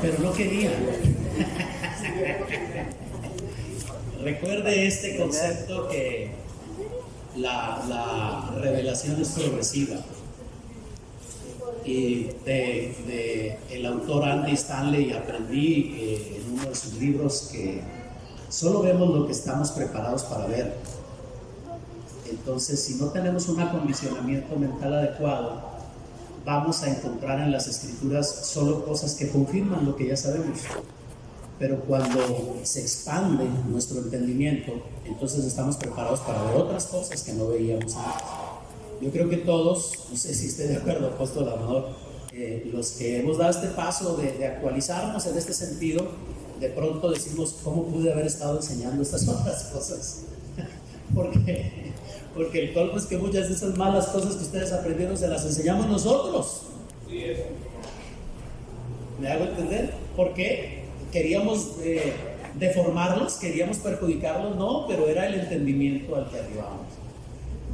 pero no quería. Recuerde este concepto que la revelación es progresiva. Y de el autor Andy Stanley aprendí en uno de sus libros que solo vemos lo que estamos preparados para ver. Entonces, si no tenemos un acondicionamiento mental adecuado, vamos a encontrar en las escrituras solo cosas que confirman lo que ya sabemos. Pero cuando se expande nuestro entendimiento, entonces estamos preparados para ver otras cosas que no veíamos antes. Yo creo que todos, no sé si esté de acuerdo, apóstol Amador, los que hemos dado este paso de actualizarnos en este sentido, de pronto decimos, ¿cómo pude haber estado enseñando estas otras cosas? Porque el colmo es que muchas de esas malas cosas que ustedes aprendieron se las enseñamos nosotros. ¿Me hago entender? ¿Por qué? Queríamos deformarlos, queríamos perjudicarlos, no, pero era el entendimiento al que arribábamos.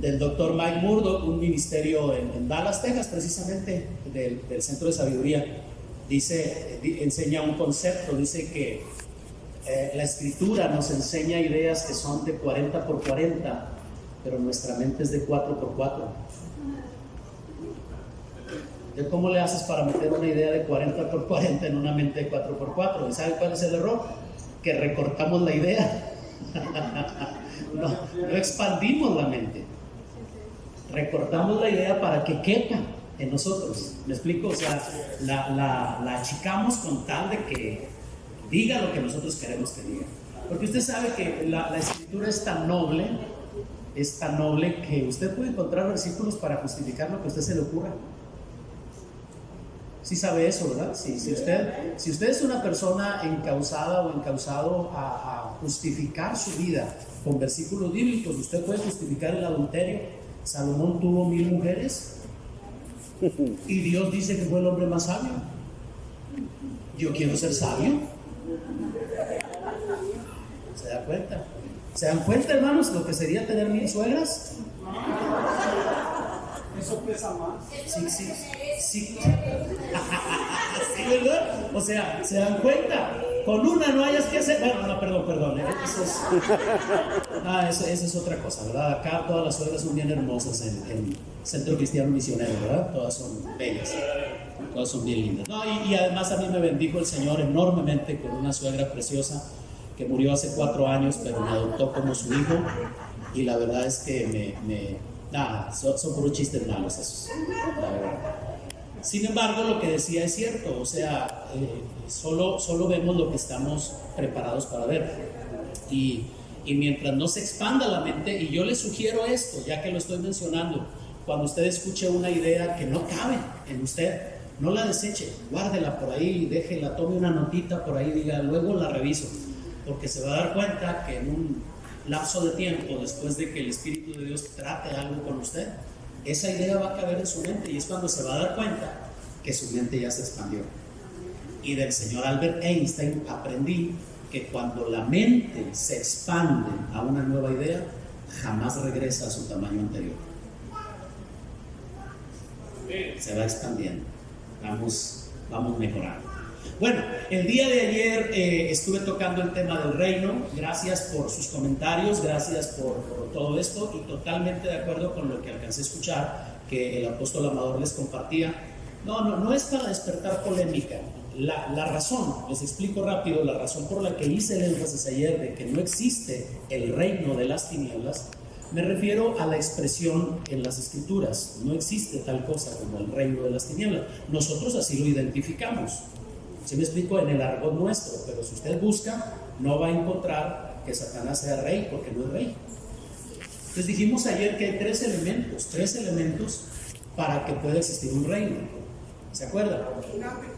Del doctor Mike Murdock, un ministerio en Dallas, Texas, precisamente, del Centro de Sabiduría, enseña un concepto, dice que la escritura nos enseña ideas que son de 40 por 40, pero nuestra mente es de 4 por 4. ¿Cómo le haces para meter una idea de 40 por 40 en una mente de 4 por 4? ¿Y sabe cuál es el error? Que recortamos la idea. No expandimos la mente. Recortamos la idea para que quepa en nosotros. ¿Me explico? O sea, la achicamos con tal de que diga lo que nosotros queremos que diga. Porque usted sabe que la escritura es tan noble que usted puede encontrar versículos para justificar lo que a usted se le ocurra. Sí sabe eso, ¿verdad? Si usted es una persona encausada o encausado a justificar su vida con versículos bíblicos, usted puede justificar el adulterio. Salomón tuvo 1000 mujeres y Dios dice que fue el hombre más sabio. Yo quiero ser sabio. ¿Se da cuenta? ¿Se dan cuenta, hermanos, lo que sería tener 1000 suegras? Eso pesa más. Sí. Sí, ¿verdad? O sea, ¿se dan cuenta? Con una no hayas que hacer. Bueno, no, perdón. Esa es otra cosa, ¿verdad? Acá todas las suegras son bien hermosas en Centro Cristiano Misionero, ¿verdad? Todas son bellas, todas son bien lindas. No, y además a mí me bendijo el Señor enormemente con una suegra preciosa que murió hace 4 años, pero me adoptó como su hijo. Y la verdad es que son puros chistes malos esos, la verdad. Sin embargo, lo que decía es cierto, o sea, solo vemos lo que estamos preparados para ver. Y mientras no se expanda la mente, y yo le sugiero esto, ya que lo estoy mencionando, cuando usted escuche una idea que no cabe en usted, no la deseche, guárdela por ahí, déjela, tome una notita por ahí, diga, luego la reviso, porque se va a dar cuenta que en un lapso de tiempo, después de que el Espíritu de Dios trate algo con usted, esa idea va a caber en su mente y es cuando se va a dar cuenta que su mente ya se expandió. Y del señor Albert Einstein aprendí que cuando la mente se expande a una nueva idea, jamás regresa a su tamaño anterior. Se va expandiendo, vamos mejorando. Bueno, el día de ayer estuve tocando el tema del reino. Gracias por sus comentarios, gracias por todo esto, y totalmente de acuerdo con lo que alcancé a escuchar que el apóstol Amador les compartía. No es para despertar polémica. La razón, les explico rápido, la razón por la que hice el énfasis ayer de que no existe el reino de las tinieblas, me refiero a la expresión en las escrituras. No existe tal cosa como el reino de las tinieblas. Nosotros así lo identificamos. ¿Sí me explico? En el argot nuestro, pero si usted busca, no va a encontrar que Satanás sea rey, porque no es rey. Entonces dijimos ayer que hay tres elementos para que pueda existir un reino. ¿Se acuerdan?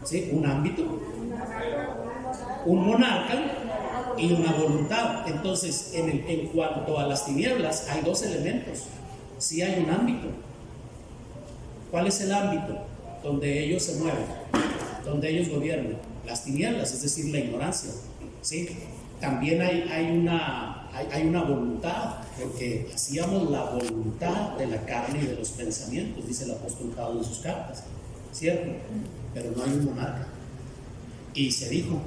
¿Sí? Un ámbito, un monarca y una voluntad. Entonces, en cuanto a las tinieblas, hay 2 elementos. Sí hay un ámbito. ¿Cuál es el ámbito? Donde ellos se mueven, donde ellos gobiernan. Las tinieblas, es decir, la ignorancia. ¿Sí? También hay una voluntad, porque hacíamos la voluntad de la carne y de los pensamientos, dice el apóstol Pablo en sus cartas, ¿cierto? Pero no hay un monarca. Y se dijo,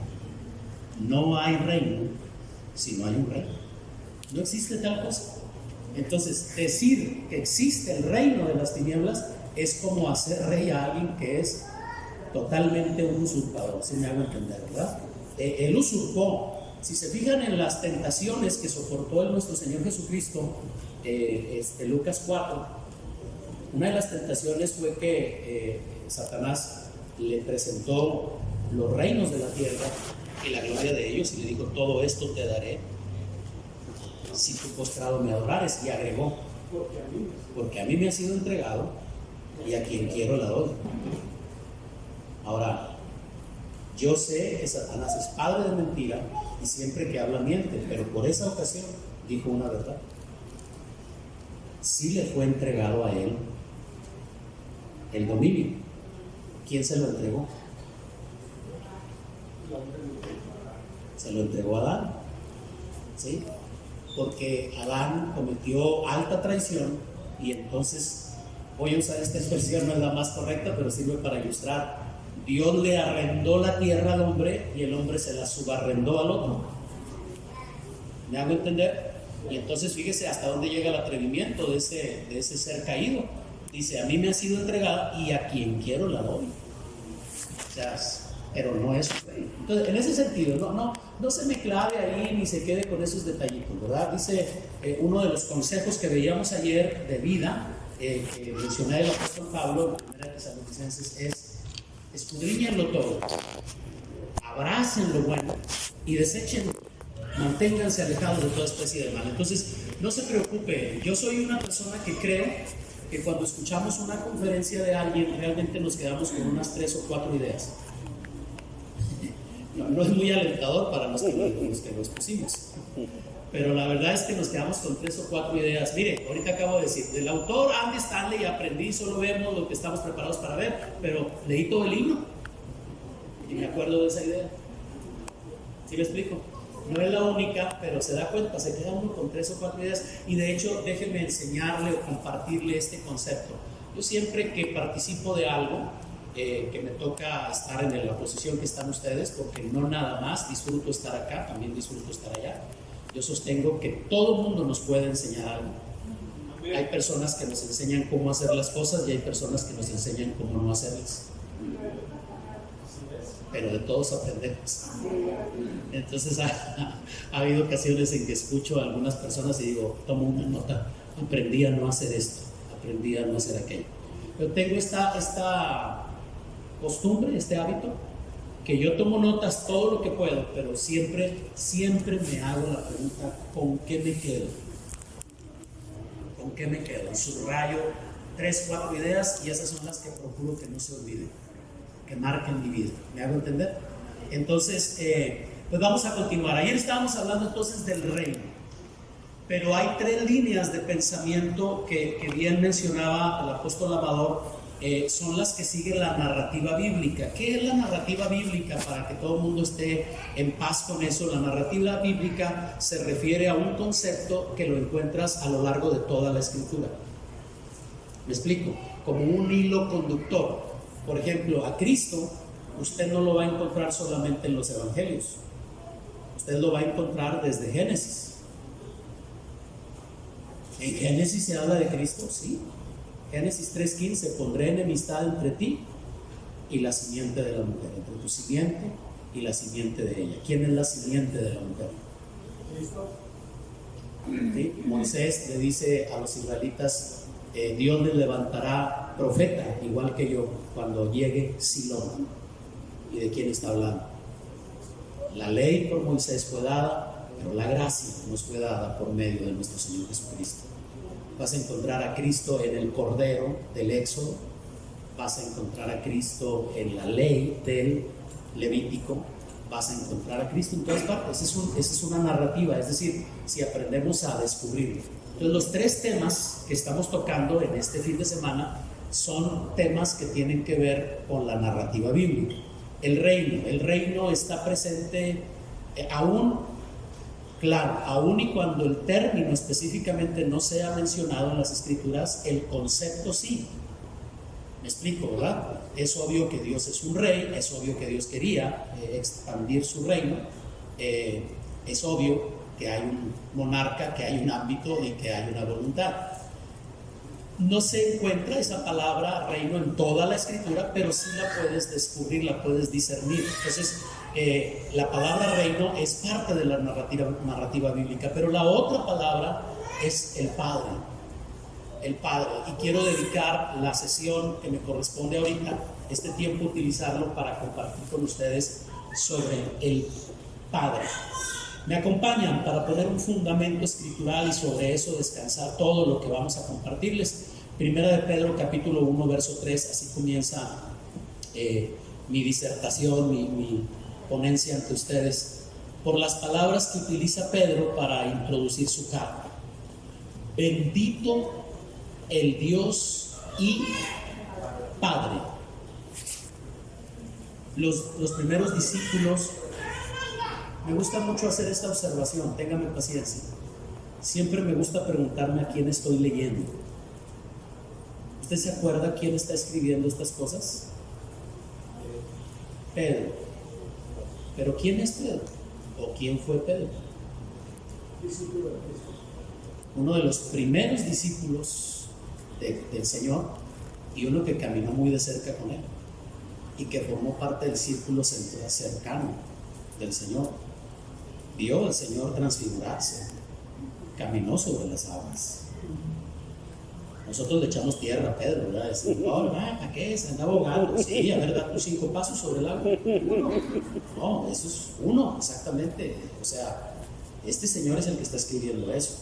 no hay reino si no hay un rey. No existe tal cosa. Entonces, decir que existe el reino de las tinieblas es como hacer rey a alguien que es totalmente un usurpador, si me hago entender, ¿verdad? Él usurpó. Si se fijan en las tentaciones que soportó nuestro Señor Jesucristo, Lucas 4, una de las tentaciones fue que Satanás le presentó los reinos de la tierra y la gloria de ellos, y le dijo, todo esto te daré si tú postrado me adorares, y agregó, porque a mí me ha sido entregado y a quien quiero la doy. Ahora, yo sé que Satanás es padre de mentira y siempre que habla miente, pero por esa ocasión dijo una verdad. Sí le fue entregado a él el dominio. ¿Quién se lo entregó? Se lo entregó a Adán, ¿sí? Porque Adán cometió alta traición, y entonces, voy a usar esta expresión, no es la más correcta, pero sirve para ilustrar. Dios le arrendó la tierra al hombre y el hombre se la subarrendó al otro. ¿Me hago entender? Y entonces fíjese hasta dónde llega el atrevimiento de ese ser caído. Dice, a mí me ha sido entregada y a quien quiero la doy. O sea, pero no es su rey. Entonces, en ese sentido, no se me clave ahí ni se quede con esos detallitos, ¿verdad? Dice uno de los consejos que veíamos ayer de vida, que mencioné el apóstol Pablo en 1 Tesalonicenses, es: escudriñenlo todo, abracen lo bueno y deséchenlo, manténganse alejados de toda especie de mal. Entonces, no se preocupe, yo soy una persona que creo que cuando escuchamos una conferencia de alguien, realmente nos quedamos con unas 3 o 4 ideas. No es muy alentador para los que lo expusimos, pero la verdad es que nos quedamos con 3 o 4 ideas. Mire, ahorita acabo de decir, del autor Andy Stanley aprendí, solo vemos lo que estamos preparados para ver, pero leí todo el libro y me acuerdo de esa idea. ¿Sí me explico? No es la única, pero se da cuenta, se queda uno con 3 o 4 ideas. Y de hecho, déjenme enseñarle o compartirle este concepto. Yo siempre que participo de algo, que me toca estar en la posición que están ustedes, porque no nada más disfruto estar acá, también disfruto estar allá. Yo sostengo que todo el mundo nos puede enseñar algo. Hay personas que nos enseñan cómo hacer las cosas y hay personas que nos enseñan cómo no hacerlas. Pero de todos aprendemos. Entonces ha habido ocasiones en que escucho a algunas personas y digo, tomo una nota, aprendí a no hacer esto, aprendí a no hacer aquello. Pero tengo esta costumbre, este hábito, que yo tomo notas todo lo que puedo, pero siempre me hago la pregunta, ¿con qué me quedo? ¿Con qué me quedo? Y subrayo 3, 4 ideas, y esas son las que procuro que no se olviden, que marquen mi vida. ¿Me hago entender? Entonces, pues vamos a continuar. Ayer estábamos hablando entonces del reino, pero hay 3 líneas de pensamiento que bien mencionaba el apóstol Amador. Son las que siguen la narrativa bíblica. ¿Qué es la narrativa bíblica? Para que todo el mundo esté en paz con eso, la narrativa bíblica se refiere a un concepto que lo encuentras a lo largo de toda la escritura. ¿Me explico? Como un hilo conductor. Por ejemplo, a Cristo usted no lo va a encontrar solamente en los evangelios, usted lo va a encontrar desde Génesis. ¿En Génesis se habla de Cristo? Sí. Génesis 3:15, pondré enemistad entre ti y la simiente de la mujer, entre tu simiente y la simiente de ella. ¿Quién es la simiente de la mujer? Cristo. ¿Sí? Moisés le dice a los israelitas, Dios les levantará profeta, igual que yo, cuando llegue Silón. ¿Y de quién está hablando? La ley por Moisés fue dada, pero la gracia nos fue dada por medio de nuestro Señor Jesucristo. Vas a encontrar a Cristo en el Cordero del Éxodo, vas a encontrar a Cristo en la ley del Levítico, vas a encontrar a Cristo en todas partes. Esa es una narrativa, es decir, si aprendemos a descubrirlo. Entonces, los 3 temas que estamos tocando en este fin de semana son temas que tienen que ver con la narrativa bíblica. El reino está presente aún. Claro, aun y cuando el término específicamente no sea mencionado en las escrituras, el concepto sí. Me explico, ¿verdad? Es obvio que Dios es un rey, es obvio que Dios quería expandir su reino, es obvio que hay un monarca, que hay un ámbito y que hay una voluntad. No se encuentra esa palabra reino en toda la escritura, pero sí la puedes descubrir, la puedes discernir. Entonces, la palabra reino es parte de la narrativa bíblica, pero la otra palabra es el Padre. El Padre. Y quiero dedicar la sesión que me corresponde ahorita, este tiempo, utilizarlo para compartir con ustedes sobre el Padre. Me acompañan para poner un fundamento escritural y sobre eso descansar todo lo que vamos a compartirles. Primera de Pedro capítulo 1 verso 3, así comienza mi disertación, mi ponencia ante ustedes, por las palabras que utiliza Pedro para introducir su carta. Bendito el Dios y Padre. Los primeros discípulos, me gusta mucho hacer esta observación, ténganme paciencia. Siempre me gusta preguntarme a quién estoy leyendo. ¿Usted se acuerda quién está escribiendo estas cosas? Pedro. ¿Pero quién es Pedro? ¿O quién fue Pedro? Uno de los primeros discípulos del Señor, y uno que caminó muy de cerca con él y que formó parte del círculo cercano del Señor. Vio al Señor transfigurarse, caminó sobre las aguas. Nosotros le echamos tierra a Pedro, ¿verdad? Decimos, no, ¿para qué? Se anda ahogando. Sí, a ver, da tus 5 pasos sobre el agua. No, eso es uno, exactamente. O sea, este Señor es el que está escribiendo eso.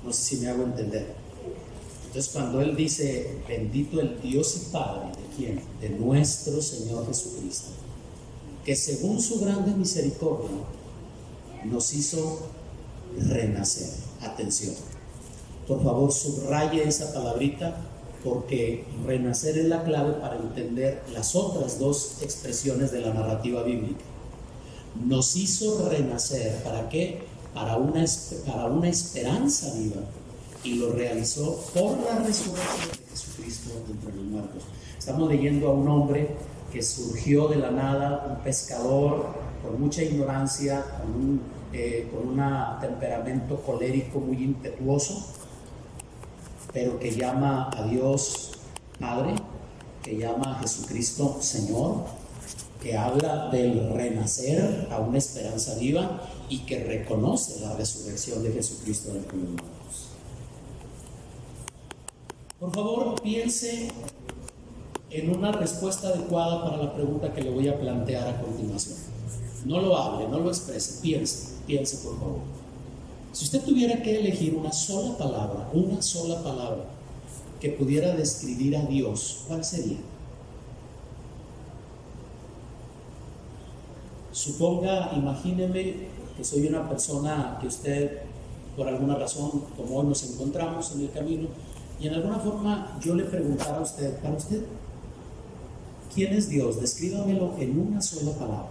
No sé si me hago entender. Entonces, cuando Él dice, bendito el Dios y Padre, ¿de quién? De nuestro Señor Jesucristo, que según su grande misericordia nos hizo renacer. Atención, por favor subraye esa palabrita, porque renacer es la clave para entender las otras dos expresiones de la narrativa bíblica. Nos hizo renacer, ¿para qué? Para una esperanza viva, y lo realizó por la resurrección de Jesucristo de entre los muertos. Estamos leyendo a un hombre que surgió de la nada, un pescador con mucha ignorancia, con un temperamento colérico muy impetuoso, pero que llama a Dios Padre, que llama a Jesucristo Señor, que habla del renacer a una esperanza viva y que reconoce la resurrección de Jesucristo de entre los muertos. Por favor, piense en una respuesta adecuada para la pregunta que le voy a plantear a continuación. No lo hable, no lo exprese, piense por favor. Si usted tuviera que elegir una sola palabra que pudiera describir a Dios, ¿cuál sería? Suponga, imagíneme que soy una persona que usted, por alguna razón, como hoy nos encontramos en el camino, y en alguna forma yo le preguntara a usted, para usted, ¿quién es Dios? Descríbamelo en una sola palabra.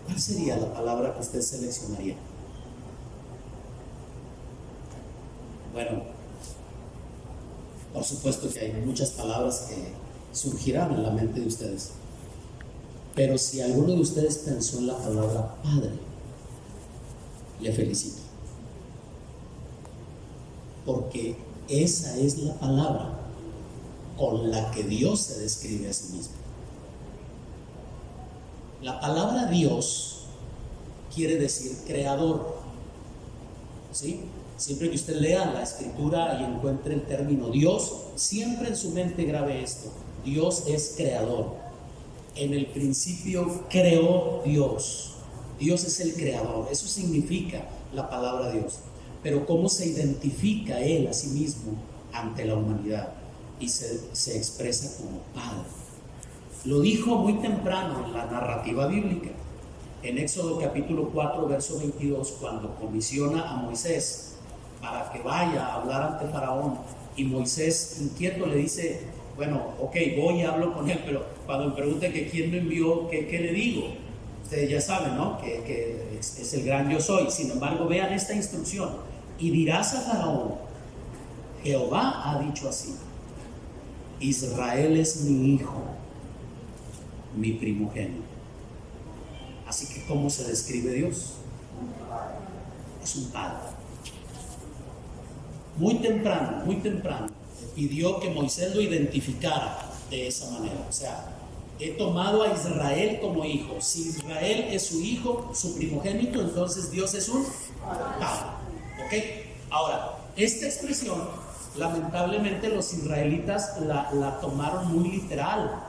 ¿Cuál sería la palabra que usted seleccionaría? Bueno, por supuesto que hay muchas palabras que surgirán en la mente de ustedes. Pero si alguno de ustedes pensó en la palabra Padre, le felicito. Porque esa es la palabra con la que Dios se describe a sí mismo. La palabra Dios quiere decir creador. ¿Sí? Siempre que usted lea la escritura y encuentre el término Dios, siempre en su mente grabe esto: Dios es creador. En el principio creó Dios. Dios es el creador. Eso significa la palabra Dios. Pero ¿cómo se identifica Él a sí mismo ante la humanidad? Y se expresa como Padre. Lo dijo muy temprano en la narrativa bíblica. En Éxodo capítulo 4, verso 22, cuando comisiona a Moisés para que vaya a hablar ante Faraón, y Moisés, inquieto, le dice, bueno, ok, voy y hablo con él, pero cuando me pregunte que quién me envió, ¿qué le digo? Ustedes ya saben, ¿no? Que es el gran yo soy. Sin embargo, vean esta instrucción: y dirás a Faraón, Jehová ha dicho así: Israel es mi hijo, mi primogénito. Así que, ¿cómo se describe Dios? Es un padre. Muy temprano pidió que Moisés lo identificara de esa manera. O sea, he tomado a Israel como hijo. Si Israel es su hijo, su primogénito, entonces Dios es un padre. ¿Ok? Ahora, esta expresión, lamentablemente los israelitas la tomaron muy literal,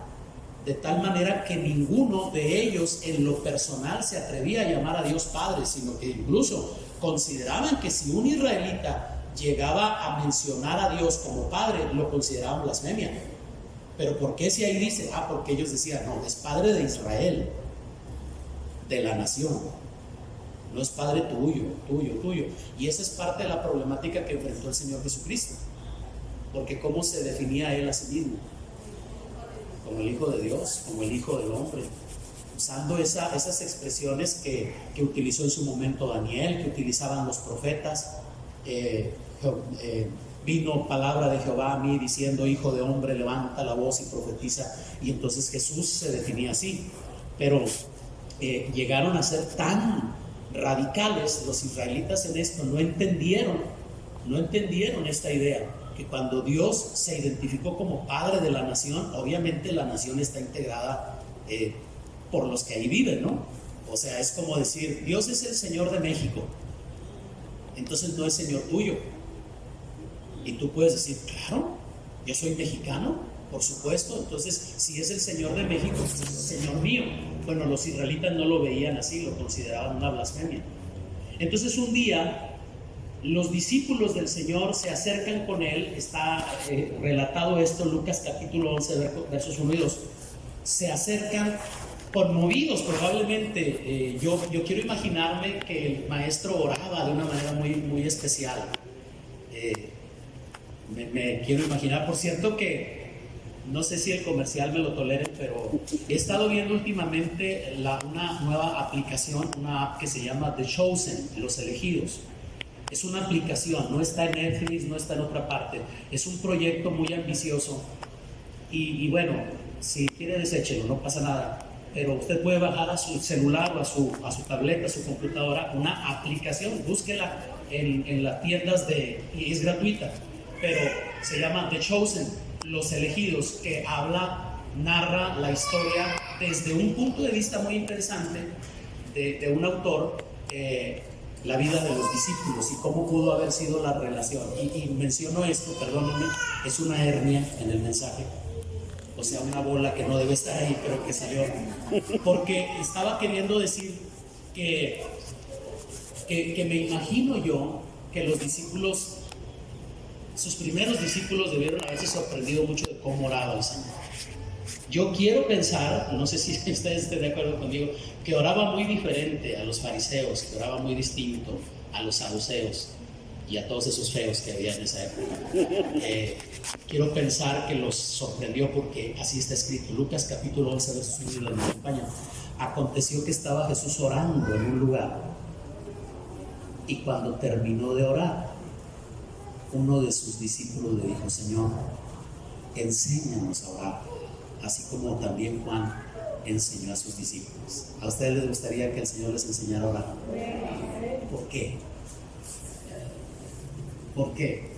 de tal manera que ninguno de ellos en lo personal se atrevía a llamar a Dios Padre, sino que incluso consideraban que si un israelita llegaba a mencionar a Dios como Padre, lo consideraban blasfemia. Pero ¿por qué si ahí dice? Porque ellos decían, no, es Padre de Israel, de la nación, no es Padre tuyo. Y esa es parte de la problemática que enfrentó el Señor Jesucristo, porque ¿cómo se definía Él a sí mismo? Como el Hijo de Dios, como el Hijo del Hombre, usando esas expresiones que utilizó en su momento Daniel, que utilizaban los profetas. Vino palabra de Jehová a mí diciendo: Hijo de hombre, levanta la voz y profetiza. Y entonces Jesús se definía así. Pero llegaron a ser tan radicales los israelitas en esto, no entendieron esta idea, que cuando Dios se identificó como Padre de la nación, obviamente la nación está integrada por los que ahí viven, ¿no? O sea, es como decir, Dios es el Señor de México, entonces no es Señor tuyo. Y tú puedes decir, claro, yo soy mexicano, por supuesto, entonces si es el Señor de México, pues es el Señor mío. Bueno, los israelitas no lo veían así, lo consideraban una blasfemia. Entonces un día los discípulos del Señor se acercan con Él, está relatado esto en Lucas capítulo 11, versos 1 y 2. Se acercan conmovidos probablemente. Yo quiero imaginarme que el maestro oraba de una manera muy, muy especial. Me quiero imaginar, por cierto, que no sé si el comercial me lo tolere, pero he estado viendo últimamente una nueva aplicación, una app que se llama The Chosen, Los Elegidos. Es una aplicación, no está en Netflix, no está en otra parte. Es un proyecto muy ambicioso y bueno, si quiere deséchelo, no pasa nada. Pero usted puede bajar a su celular o a su tableta, a su computadora, una aplicación, búsquela en las tiendas y es gratuita. Pero se llama The Chosen, Los Elegidos, que narra la historia desde un punto de vista muy interesante de un autor, la vida de los discípulos y cómo pudo haber sido la relación. Y menciono esto, perdónenme, es una hernia en el mensaje, o sea, una bola que no debe estar ahí, pero que salió, porque estaba queriendo decir que me imagino yo que los discípulos, sus primeros discípulos, debieron haberse sorprendido mucho de cómo oraba el Señor. Yo quiero pensar, no sé si ustedes estén de acuerdo conmigo, que oraba muy diferente a los fariseos, que oraba muy distinto a los saduceos y a todos esos feos que había en esa época. Quiero pensar que los sorprendió porque así está escrito, Lucas capítulo 11, versos 1 y 2, me acompañan. Aconteció que estaba Jesús orando en un lugar, y cuando terminó de orar, uno de sus discípulos le dijo: Señor, enséñanos a orar, así como también Juan enseñó a sus discípulos. ¿A ustedes les gustaría que el Señor les enseñara a orar? ¿Por qué? ¿Por qué?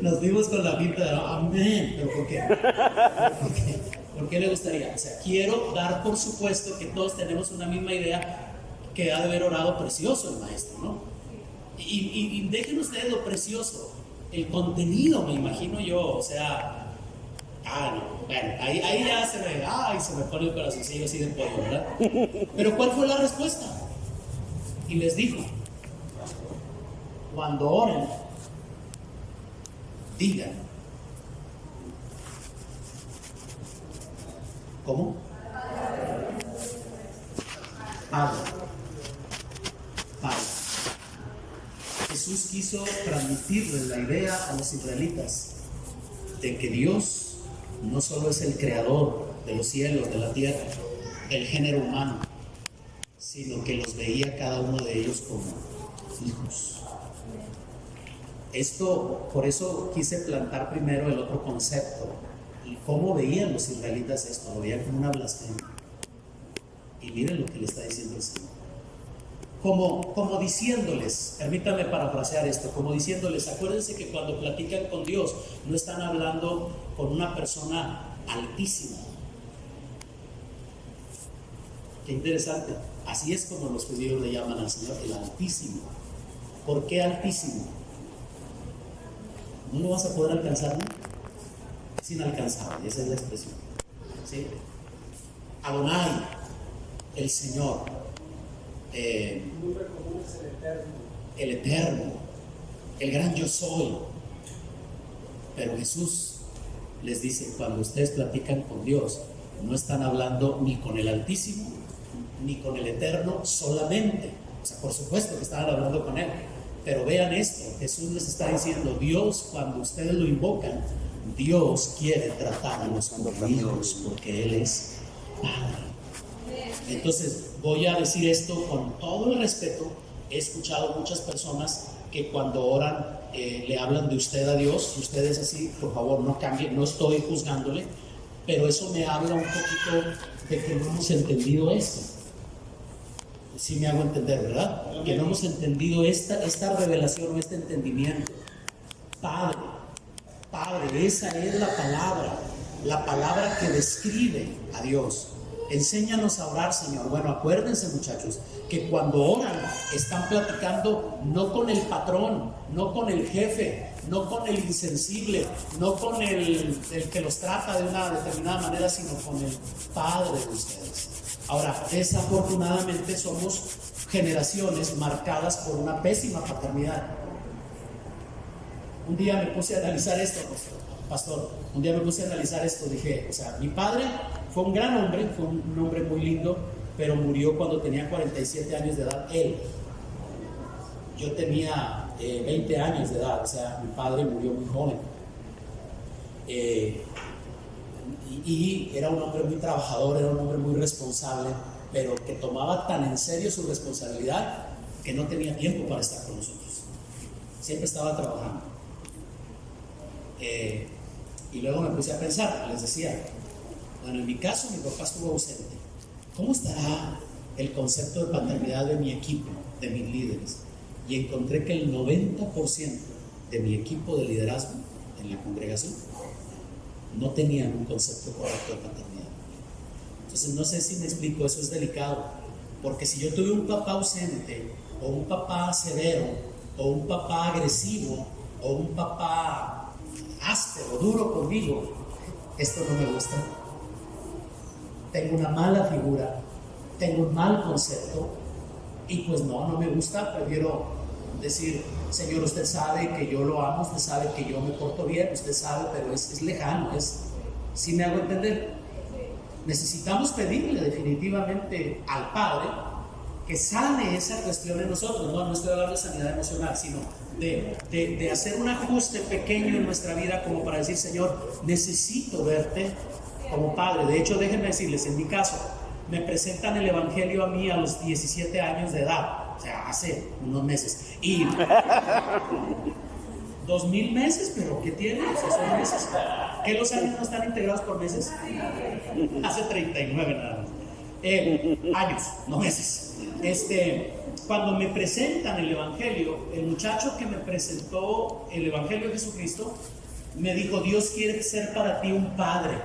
Nos vimos con la pinta de amén, pero ¿por qué? ¿Por qué le gustaría? O sea, quiero dar por supuesto que todos tenemos una misma idea, que ha de haber orado precioso el maestro, ¿no? Y dejen ustedes lo precioso, el contenido, me imagino yo, o sea, no, bueno, ahí ya se me pone el corazoncillo así de pollo, ¿verdad? Pero ¿cuál fue la respuesta? Y les dijo: cuando oren, digan. ¿Cómo? Padre. Jesús quiso transmitirles la idea a los israelitas de que Dios no solo es el creador de los cielos, de la tierra, del género humano, sino que los veía cada uno de ellos como hijos. Esto, por eso quise plantar primero el otro concepto. ¿Y cómo veían los israelitas esto? Lo veían como una blasfemia. Y miren lo que le está diciendo el Señor. Como diciéndoles, permítanme parafrasear esto, como diciéndoles, acuérdense que cuando platican con Dios, no están hablando con una persona altísima. Qué interesante. Así es como los judíos le llaman al Señor, el Altísimo. ¿Por qué Altísimo? ¿No lo vas a poder alcanzar, no? Es inalcanzable, esa es la expresión. ¿Sí? Adonai, el Señor. El Eterno, el gran yo soy. Pero Jesús les dice, cuando ustedes platican con Dios, no están hablando ni con el Altísimo ni con el Eterno solamente. O sea, por supuesto que estaban hablando con Él, pero vean esto, Jesús les está diciendo, Dios, cuando ustedes lo invocan, Dios quiere tratarlos como hijos, porque Él es Padre. Entonces voy a decir esto con todo el respeto. He escuchado muchas personas que cuando oran le hablan de usted a Dios. Si usted es así, por favor no cambie, no estoy juzgándole, pero eso me habla un poquito de que no hemos entendido esto. Sí me hago entender, ¿verdad? Que no hemos entendido esta revelación o este entendimiento. Padre, esa es la palabra que describe a Dios. Enséñanos a orar, Señor. Bueno, acuérdense, muchachos, que cuando oran están platicando no con el patrón, no con el jefe, no con el insensible, no con el que los trata de una determinada manera, sino con el Padre de ustedes. Ahora, desafortunadamente somos generaciones marcadas por una pésima paternidad. Un día me puse a analizar esto, pastor, dije, o sea, mi padre fue un gran hombre, fue un hombre muy lindo, pero murió cuando tenía 47 años de edad, él. Yo tenía 20 años de edad, o sea, mi padre murió muy joven. Y era un hombre muy trabajador, era un hombre muy responsable, pero que tomaba tan en serio su responsabilidad que no tenía tiempo para estar con nosotros. Siempre estaba trabajando. Y luego me puse a pensar, les decía, bueno, en mi caso mi papá estuvo ausente. ¿Cómo estará el concepto de paternidad de mi equipo, de mis líderes? Y encontré que el 90% de mi equipo de liderazgo en la congregación no tenían un concepto correcto de paternidad. Entonces no sé si me explico, eso es delicado, porque si yo tuve un papá ausente, o un papá severo, o un papá agresivo, o un papá áspero, duro conmigo, esto no me gusta. Tengo una mala figura, tengo un mal concepto, y pues no me gusta. Prefiero decir, Señor, usted sabe que yo lo amo, usted sabe que yo me porto bien, usted sabe, pero es lejano, ¿sí me hago entender? Necesitamos pedirle definitivamente al Padre que sane esa cuestión en nosotros. No estoy hablando de sanidad emocional, sino de hacer un ajuste pequeño en nuestra vida, como para decir, Señor, necesito verte como Padre. De hecho, déjenme decirles, en mi caso, me presentan el Evangelio a mí a los 17 años de edad, o sea, hace unos meses, y 2000 meses, pero ¿qué tiene? O sea, son meses. ¿Qué los años no están integrados por meses? Hace 39 nada más. Años, no meses. Cuando me presentan el Evangelio, el muchacho que me presentó el Evangelio de Jesucristo me dijo, Dios quiere ser para ti un padre.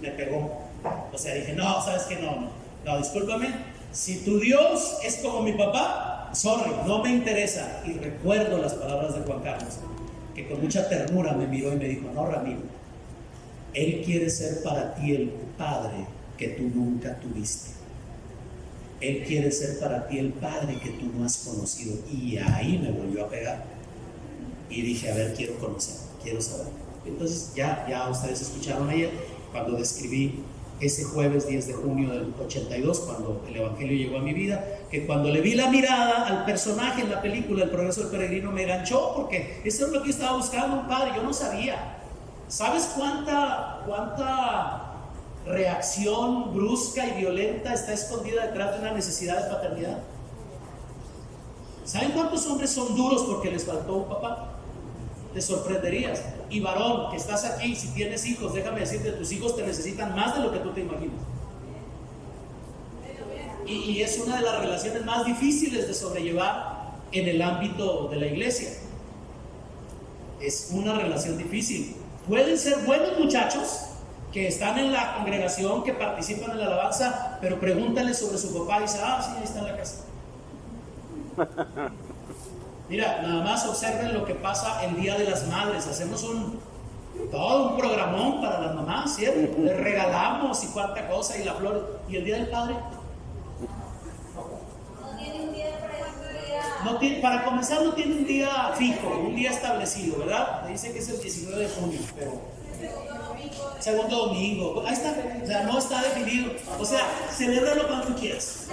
Me pegó. O sea, dije, no, ¿sabes qué? No, discúlpame. Si tu Dios es como mi papá, sorry, no me interesa. Y recuerdo las palabras de Juan Carlos, que con mucha ternura me miró y me dijo, no, Ramiro, Él quiere ser para ti el padre que tú nunca tuviste. Él quiere ser para ti el padre que tú no has conocido. Y ahí me volvió a pegar. Y dije, a ver, quiero conocer, quiero saber. Entonces ya ustedes escucharon ayer, cuando describí ese jueves 10 de junio del 82, cuando el Evangelio llegó a mi vida, que cuando le vi la mirada al personaje en la película El Progreso del Peregrino, me enganchó, porque eso es lo que yo estaba buscando, un padre. Yo no sabía. ¿Sabes cuánta reacción brusca y violenta está escondida detrás de una necesidad de paternidad? ¿Saben cuántos hombres son duros porque les faltó un papá? Te sorprenderías. Y varón, que estás aquí, si tienes hijos, déjame decirte, tus hijos te necesitan más de lo que tú te imaginas. Y es una de las relaciones más difíciles de sobrellevar en el ámbito de la iglesia. Es una relación difícil. Pueden ser buenos muchachos que están en la congregación, que participan en la alabanza, pero pregúntale sobre su papá y dice, sí, ahí está en la casa. Mira, nada más observen lo que pasa el Día de las Madres. Hacemos todo un programón para las mamás, ¿cierto? Les regalamos y cuánta cosa y la flor. ¿Y el Día del Padre? No tiene un día para No tiene, para comenzar no tiene un día fijo, un día establecido, ¿verdad? Me dice que es el 19 de junio, pero segundo domingo, ahí está, o sea, no está definido. O sea, celébralo cuando tú quieras.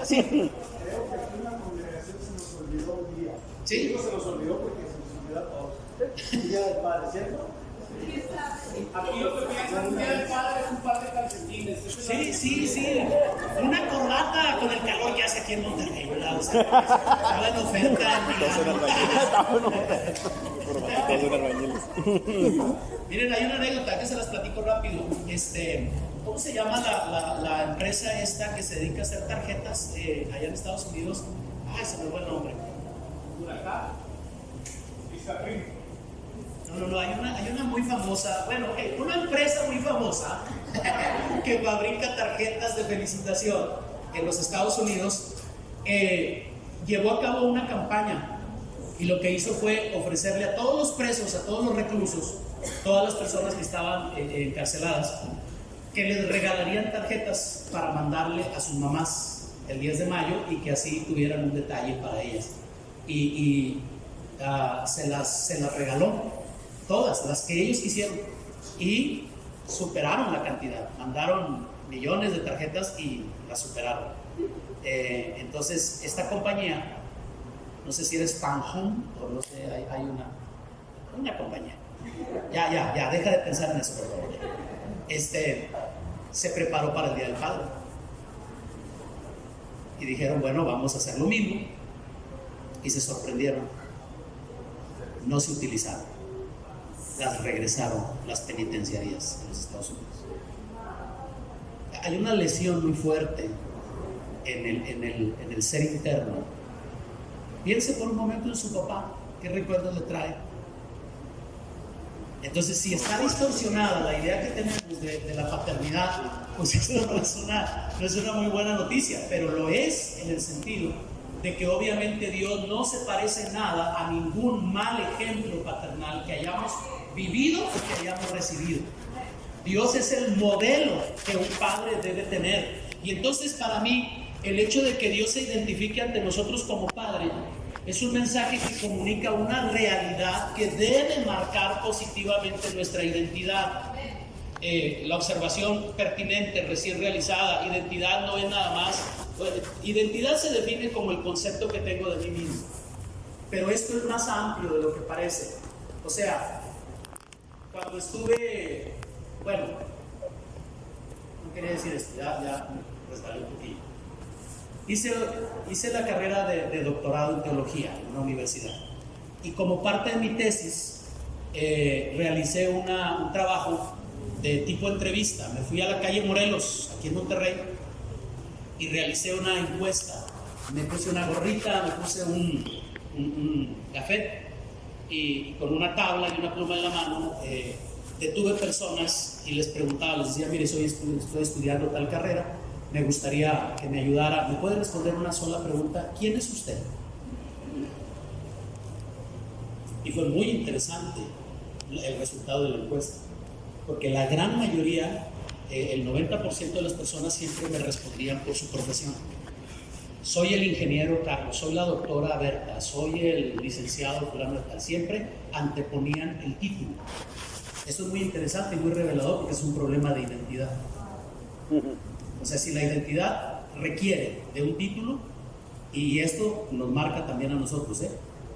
Sí. ¿Sí? Se nos olvidó porque se nos olvidó a todos. El Día del Padre, ¿cierto? Aquí lo que piensan, un día del padre es un par de calcetines. Sí. Una corbata con el calor que hace aquí en Monterrey, ¿verdad? O sea, estaba en oferta. Miren, hay una anécdota que se las platico rápido. ¿Cómo se llama la empresa esta que se dedica a hacer tarjetas allá en Estados Unidos? Se me fue el nombre. No, hay una muy famosa, una empresa muy famosa que fabrica tarjetas de felicitación en los Estados Unidos. Llevó a cabo una campaña y lo que hizo fue ofrecerle a todos los presos, a todos los reclusos, todas las personas que estaban encarceladas, que les regalarían tarjetas para mandarle a sus mamás el 10 de mayo y que así tuvieran un detalle para ellas. Se las regaló, todas las que ellos quisieron, y superaron la cantidad, mandaron millones de tarjetas y las superaron. Entonces esta compañía, no sé si era Spanhome o no sé, hay una compañía, ya, deja de pensar en eso, por favor. Se preparó para el Día del Padre y dijeron, bueno, vamos a hacer lo mismo, y se sorprendieron. No se utilizaron, las regresaron las penitenciarías en los Estados Unidos. Hay una lesión muy fuerte en el ser interno. Piense por un momento en su papá, ¿qué recuerdos le trae? Entonces, si está distorsionada la idea que tenemos de la paternidad, pues esto no es una muy buena noticia, pero lo es en el sentido de que obviamente Dios no se parece nada a ningún mal ejemplo paternal que hayamos vivido o que hayamos recibido. Dios es el modelo que un padre debe tener. Y entonces, para mí, el hecho de que Dios se identifique ante nosotros como padre es un mensaje que comunica una realidad que debe marcar positivamente nuestra identidad. La observación pertinente, recién realizada: identidad no es nada más. Identidad se define como el concepto que tengo de mí mismo, pero esto es más amplio de lo que parece. O sea, cuando estuve, no quería decir esto, ya me resbalé un poquillo. Hice la carrera de doctorado en teología en una universidad, y como parte de mi tesis realicé un trabajo de tipo entrevista. Me fui a la calle Morelos, aquí en Monterrey, y realicé una encuesta. Me puse una gorrita, me puse un café, y con una tabla y una pluma en la mano detuve personas y les preguntaba, les decía, mire, estoy estudiando tal carrera, me gustaría que me ayudara. ¿Me puede responder una sola pregunta? ¿Quién es usted? Y fue muy interesante el resultado de la encuesta, porque la gran mayoría, el 90% de las personas siempre me respondían por su profesión. Soy el ingeniero Carlos, soy la doctora Berta, soy el licenciado fulano de tal. Siempre anteponían el título. Esto es muy interesante y muy revelador, porque es un problema de identidad. O sea, si la identidad requiere de un título, y esto nos marca también a nosotros,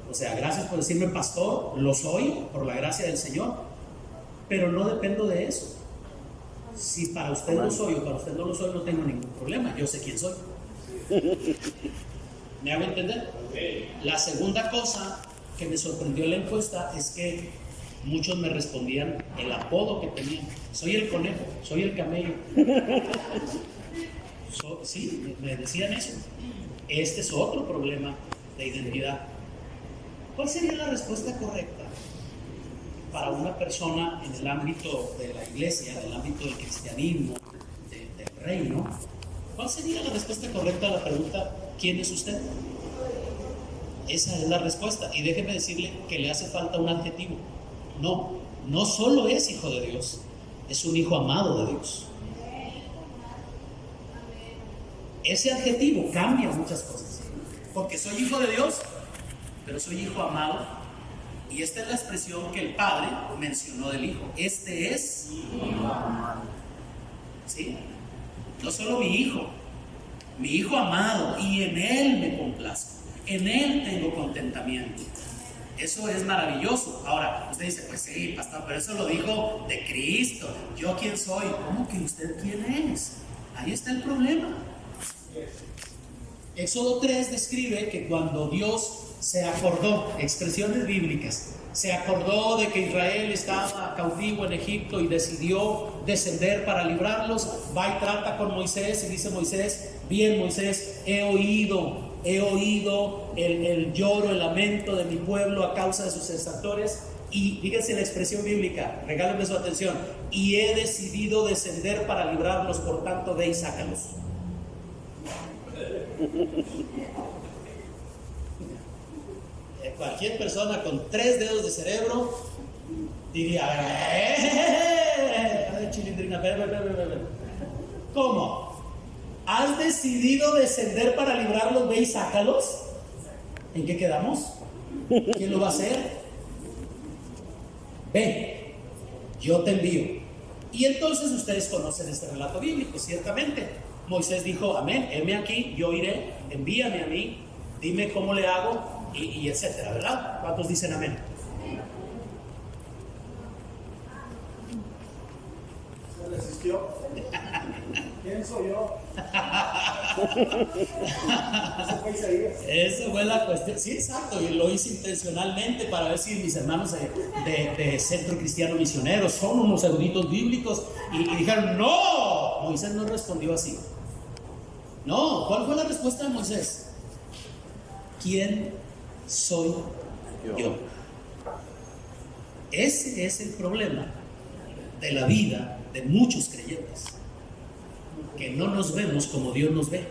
o sea, gracias por decirme pastor, lo soy por la gracia del Señor, pero no dependo de eso. Si para usted lo soy o para usted no lo soy, no tengo ningún problema, yo sé quién soy. ¿Me hago entender? La segunda cosa que me sorprendió en la encuesta es que muchos me respondían el apodo que tenían. Soy el conejo, soy el camello. Sí, me decían eso. Este es otro problema de identidad. ¿Cuál sería la respuesta correcta para una persona en el ámbito de la iglesia, en el ámbito del cristianismo, del reino? ¿Cuál sería la respuesta correcta a la pregunta ¿quién es usted? Esa es la respuesta. Y déjeme decirle que le hace falta un adjetivo. No solo es hijo de Dios, es un hijo amado de Dios. Ese adjetivo cambia muchas cosas. Porque soy hijo de Dios, pero soy hijo amado. Y esta es la expresión que el Padre mencionó del Hijo. Este es hijo amado. ¿Sí? No solo mi hijo amado, y en Él me complazco. En Él tengo contentamiento. Eso es maravilloso. Ahora, usted dice, pues sí, pastor, pero eso lo dijo de Cristo. ¿Yo quién soy? ¿Cómo que usted quién es? Ahí está el problema. Éxodo 3 describe que cuando Dios se acordó, expresiones bíblicas, se acordó de que Israel estaba cautivo en Egipto y decidió descender para librarlos, va y trata con Moisés y dice Moisés, bien Moisés, he oído el lloro, el lamento de mi pueblo a causa de sus exactores, y fíjense la expresión bíblica, regálenme su atención, y he decidido descender para librarlos, por tanto ve y sácalos. Cualquier persona con 3 dedos de cerebro diría, chilindrina, ¿cómo? ¿Has decidido descender para librarlos? Ve y sácalos. ¿En qué quedamos? ¿Quién lo va a hacer? Ven, yo te envío. Y entonces ustedes conocen este relato bíblico, ciertamente. Moisés dijo, amén, heme aquí, yo iré, envíame a mí, dime cómo le hago, y etcétera, ¿verdad? ¿Cuántos dicen amén? ¿Se resistió? ¿Quién soy yo? Eso fue Isaías. Esa fue la cuestión. Sí, exacto, y lo hice intencionalmente para ver si mis hermanos de Centro Cristiano Misionero son unos eruditos bíblicos, y dijeron, no, Moisés no respondió así. No, ¿cuál fue la respuesta de Moisés? ¿Quién soy yo? Ese es el problema de la vida de muchos creyentes, que no nos vemos como Dios nos ve.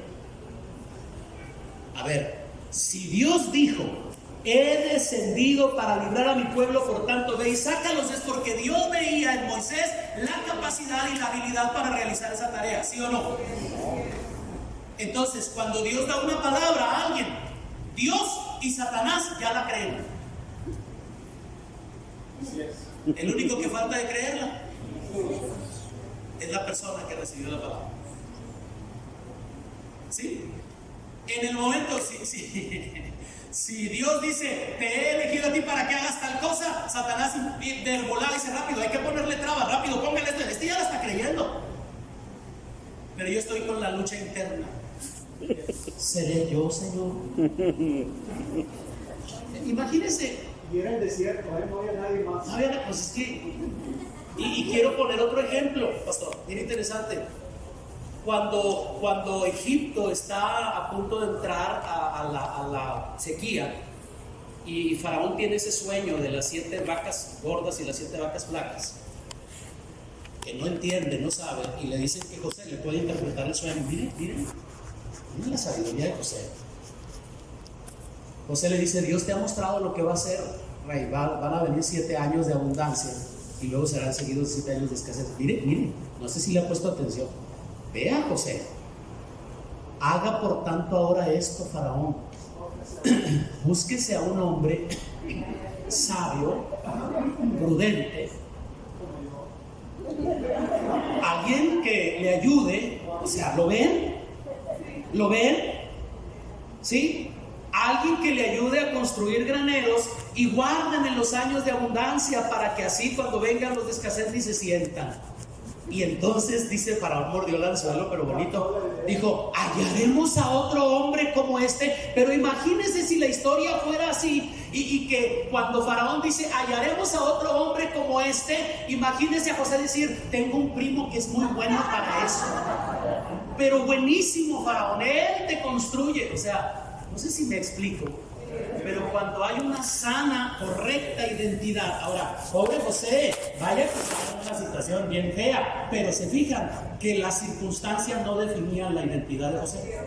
A ver, si Dios dijo, he descendido para librar a mi pueblo, por tanto ve y sácalos, es porque Dios veía en Moisés la capacidad y la habilidad para realizar esa tarea, ¿sí o no? Entonces, cuando Dios da una palabra a alguien, Dios y Satanás ya la creen. El único que falta de creerla es la persona que recibió la palabra. ¿Sí? En el momento, si Dios dice, te he elegido a ti para que hagas tal cosa, Satanás del volado dice, rápido, hay que ponerle trabas, rápido, póngale esto, este ya la está creyendo. Pero yo estoy con la lucha interna. ¿Seré yo, Señor? Imagínense. Y era el desierto, no había nadie más. No había, pues es que. Y quiero poner otro ejemplo, pastor, bien interesante. Cuando Egipto está a punto de entrar a la sequía, y Faraón tiene ese sueño de las 7 vacas gordas y las 7 vacas flacas, que no entiende, no sabe, y le dicen que José le puede interpretar el sueño. Miren la sabiduría de José. José le dice, Dios te ha mostrado lo que va a hacer, rey. Van a venir 7 años de abundancia y luego serán seguidos 7 años de escasez. Mire, no sé si le ha puesto atención. Vea, José, haga por tanto ahora esto, Faraón. Búsquese a un hombre sabio, prudente, alguien que le ayude. O sea, ¿lo ven? ¿Sí? Alguien que le ayude a construir graneros y guarden en los años de abundancia, para que así cuando vengan los de escasez ni se sientan. Y entonces dice Faraón, mordió el anzuelo, pero bonito, dijo: hallaremos a otro hombre como este. Pero imagínense si la historia fuera así, y que cuando Faraón dice hallaremos a otro hombre como este, imagínense a José decir: tengo un primo que es muy bueno para eso, pero buenísimo, Faraón, él te construye. O sea, no sé si me explico, pero cuando hay una sana, correcta identidad. Ahora, pobre José, vaya que estaba en una situación bien fea, pero se fijan que las circunstancias no definían la identidad de José.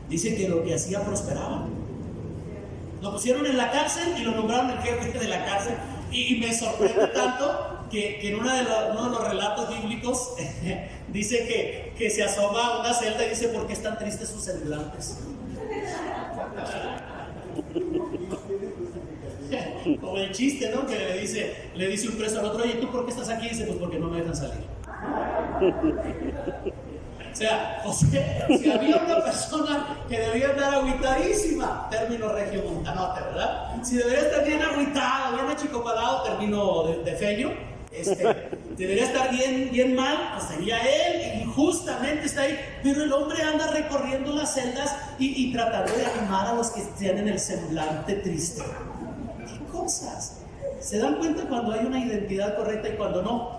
Dice que lo que hacía prosperaba. Lo pusieron en la cárcel y lo nombraron el jefe de la cárcel. Y me sorprende tanto que en uno de los relatos bíblicos dice que se asoma a una celda y dice: ¿por qué están tristes sus semblantes? Como el chiste, ¿no? Que le dice un preso al otro: oye, ¿tú por qué estás aquí? Y dice: pues porque no me dejan salir. O sea, si había una persona que debía estar agüitadísima, término regiomontanote, ¿verdad? Si debería estar bien agüitado, bien achicopalado, término de feño, debería estar bien mal, pues sería él, y justamente está ahí. Pero el hombre anda recorriendo las celdas y tratando de animar a los que tienen el semblante triste. ¿Qué cosas? ¿Se dan cuenta cuando hay una identidad correcta y cuando no?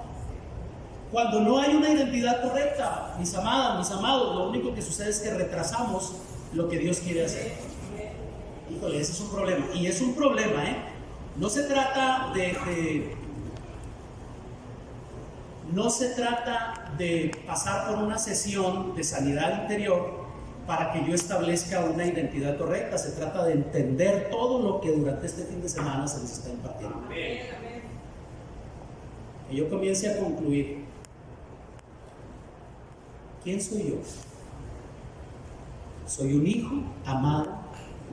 Cuando no hay una identidad correcta, mis amadas, mis amados, lo único que sucede es que retrasamos lo que Dios quiere hacer. Híjole, ese es un problema. Y es un problema, No se trata no se trata de pasar por una sesión de sanidad interior para que yo establezca una identidad correcta. Se trata de entender todo lo que durante este fin de semana se les está impartiendo. Que yo comience a concluir. ¿Quién soy yo? Soy un hijo amado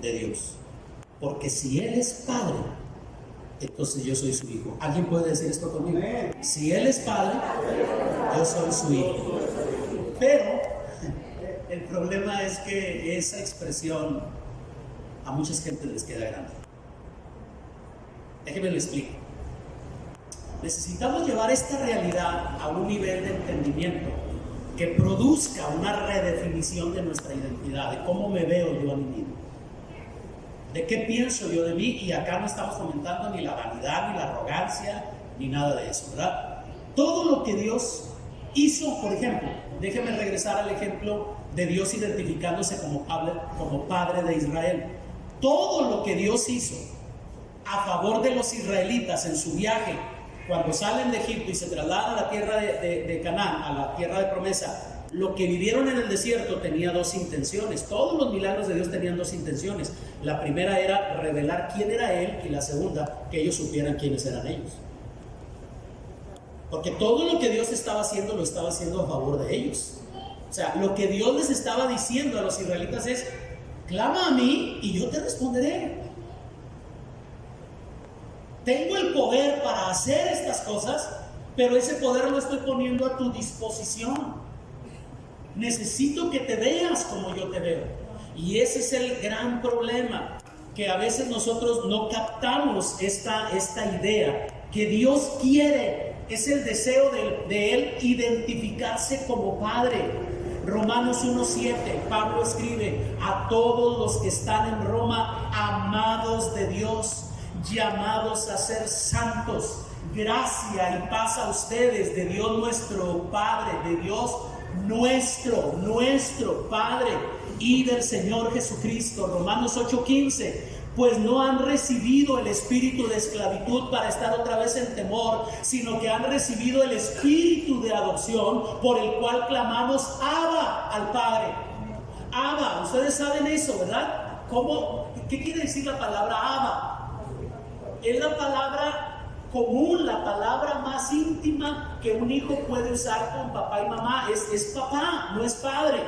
de Dios. Porque si Él es Padre, entonces yo soy su hijo. ¿Alguien puede decir esto conmigo? Si Él es Padre, yo soy su hijo. Pero el problema es que esa expresión a mucha gente les queda grande. Déjenme lo explico. Necesitamos llevar esta realidad a un nivel de entendimiento que produzca una redefinición de nuestra identidad, de cómo me veo yo a mí mismo, de qué pienso yo de mí. Y acá no estamos fomentando ni la vanidad, ni la arrogancia, ni nada de eso, ¿verdad? Todo lo que Dios hizo, por ejemplo, déjeme regresar al ejemplo de Dios identificándose como Padre de Israel. Todo lo que Dios hizo a favor de los israelitas en su viaje, cuando salen de Egipto y se trasladan a la tierra de Canaán, a la tierra de promesa, lo que vivieron en el desierto tenía dos intenciones. Todos los milagros de Dios tenían dos intenciones. La primera era revelar quién era Él, y la segunda, que ellos supieran quiénes eran ellos. Porque todo lo que Dios estaba haciendo, lo estaba haciendo a favor de ellos. O sea, lo que Dios les estaba diciendo a los israelitas es: clama a mí y yo te responderé. Tengo el poder para hacer estas cosas, pero ese poder lo estoy poniendo a tu disposición. Necesito que te veas como yo te veo. Y ese es el gran problema, que a veces nosotros no captamos esta idea que Dios quiere. Es el deseo de Él identificarse como Padre. Romanos 1:7, Pablo escribe: a todos los que están en Roma, amados de Dios, llamados a ser santos, gracia y paz a ustedes de Dios nuestro Padre, de Dios nuestro Padre y del Señor Jesucristo. Romanos 8:15, pues no han recibido el espíritu de esclavitud para estar otra vez en temor, sino que han recibido el espíritu de adopción, por el cual clamamos Abba al Padre. Abba, ustedes saben eso, ¿verdad? ¿Qué quiere decir la palabra Abba? Es la palabra común, la palabra más íntima que un hijo puede usar con papá y mamá. Es papá, no es padre.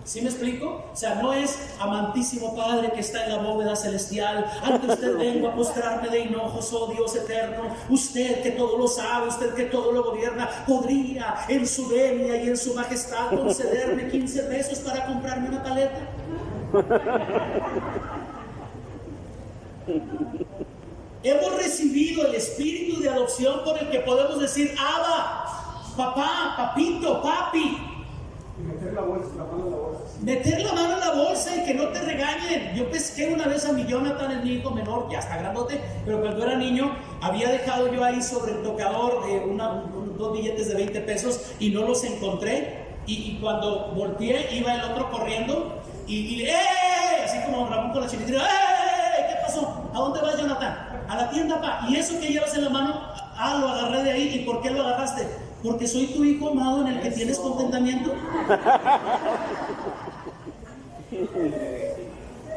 ¿Sí me explico? O sea, no es amantísimo Padre que está en la bóveda celestial, ante usted vengo a postrarme de hinojos, oh Dios eterno. Usted que todo lo sabe, usted que todo lo gobierna, podría en su venia y en su majestad concederme 15 pesos para comprarme una paleta. Hemos recibido el espíritu de adopción por el que podemos decir: Abba, papá, papito, papi. Y meter la mano en la bolsa. Meter la mano en la bolsa y que no te regañen. Yo pesqué una vez a mi Jonathan, el mi hijo menor, ya está grandote, pero cuando era niño había dejado yo ahí sobre el tocador dos billetes de 20 pesos y no los encontré. Y cuando volteé, iba el otro corriendo y así como Ramón con la chilindrina: ¿qué pasó? ¿A dónde vas, Jonathan? A la tienda, pa. ¿Y eso que llevas en la mano? Lo agarré de ahí. ¿Y por qué lo agarraste? Porque soy tu hijo amado en el que tienes contentamiento.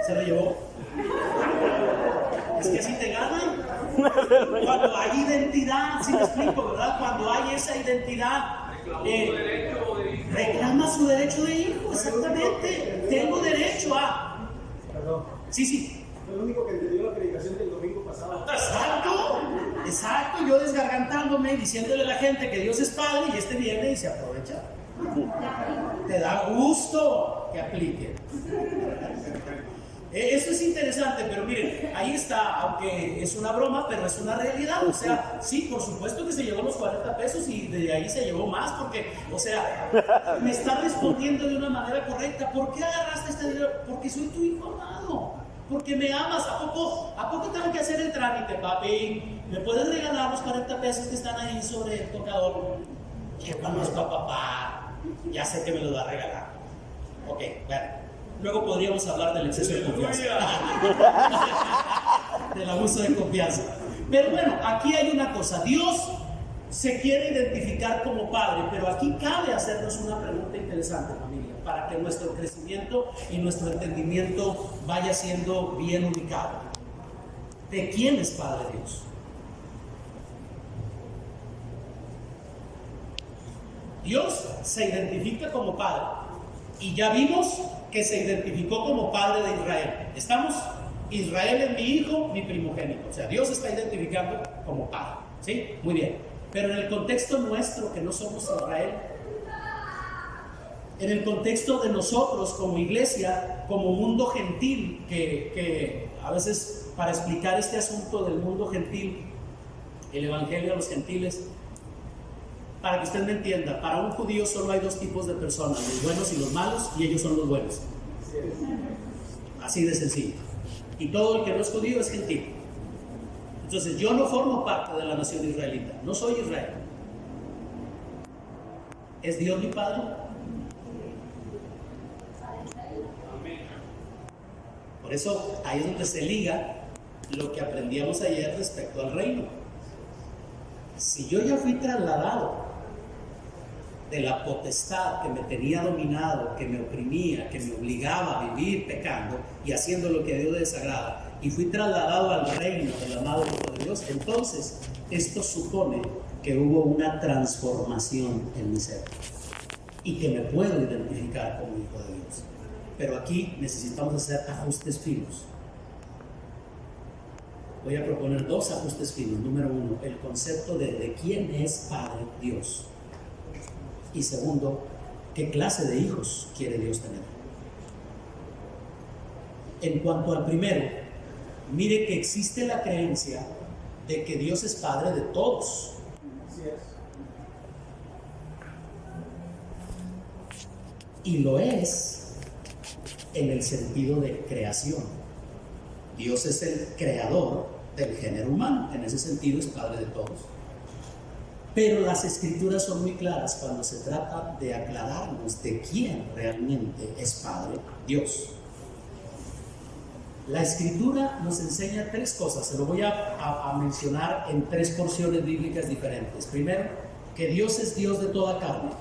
Se lo llevó. Es que así te ganan. Cuando hay identidad, ¿sí me explico, verdad? Cuando hay esa identidad, reclama su derecho de hijo, exactamente. Tengo derecho a. Perdón. Sí. Fue el único que entendió la predicación del domingo pasado. Exacto, yo desgargantándome y diciéndole a la gente que Dios es Padre, y este viene y se aprovecha. Te da gusto que aplique. Eso es interesante, pero miren, ahí está, aunque es una broma, pero es una realidad. O sea, sí, por supuesto que se llevó los 40 pesos y de ahí se llevó más, porque, o sea, me está respondiendo de una manera correcta. ¿Por qué agarraste este dinero? Porque soy tu hijo amado, porque me amas. ¿A poco tengo que hacer el trámite, papi? ¿Me puedes regalar los 40 pesos que están ahí sobre el tocador? Que conozco a papá, ya sé que me los va a regalar. Ok, bueno. Luego podríamos hablar del exceso de confianza, del abuso de confianza. Pero bueno, aquí hay una cosa: Dios se quiere identificar como Padre, pero aquí cabe hacernos una pregunta interesante, familia, para que nuestro crecimiento y nuestro entendimiento vaya siendo bien ubicado. ¿De quién es Padre Dios? Dios se identifica como Padre, y ya vimos que se identificó como Padre de Israel. ¿Estamos? Israel es mi hijo, mi primogénito. O sea, Dios está identificando como Padre. ¿Sí? Muy bien. Pero en el contexto nuestro, que no somos Israel, en el contexto de nosotros como iglesia, como mundo gentil, que a veces para explicar este asunto del mundo gentil, el evangelio a los gentiles, para que usted me entienda, para un judío solo hay dos tipos de personas: los buenos y los malos, y ellos son los buenos. Así de sencillo. Y todo el que no es judío es gentil. Entonces yo no formo parte de la nación israelita, no soy Israel. ¿Es Dios mi Padre? Por eso ahí es donde se liga lo que aprendíamos ayer respecto al reino. Si yo ya fui trasladado de la potestad que me tenía dominado, que me oprimía, que me obligaba a vivir pecando y haciendo lo que a Dios le desagrada, y fui trasladado al reino del amado Hijo de Dios, entonces esto supone que hubo una transformación en mi ser y que me puedo identificar como hijo de Dios. Pero aquí necesitamos hacer ajustes finos. Voy a proponer dos ajustes finos. Número uno, el concepto de quién es Padre Dios. Y segundo, ¿qué clase de hijos quiere Dios tener? En cuanto al primero, mire que existe la creencia de que Dios es Padre de todos. Así es. Y lo es en el sentido de creación. Dios es el creador del género humano, en ese sentido es Padre de todos. Pero las escrituras son muy claras cuando se trata de aclararnos de quién realmente es Padre Dios. La escritura nos enseña tres cosas, se lo voy a mencionar en tres porciones bíblicas diferentes. Primero, que Dios es Dios de toda carne.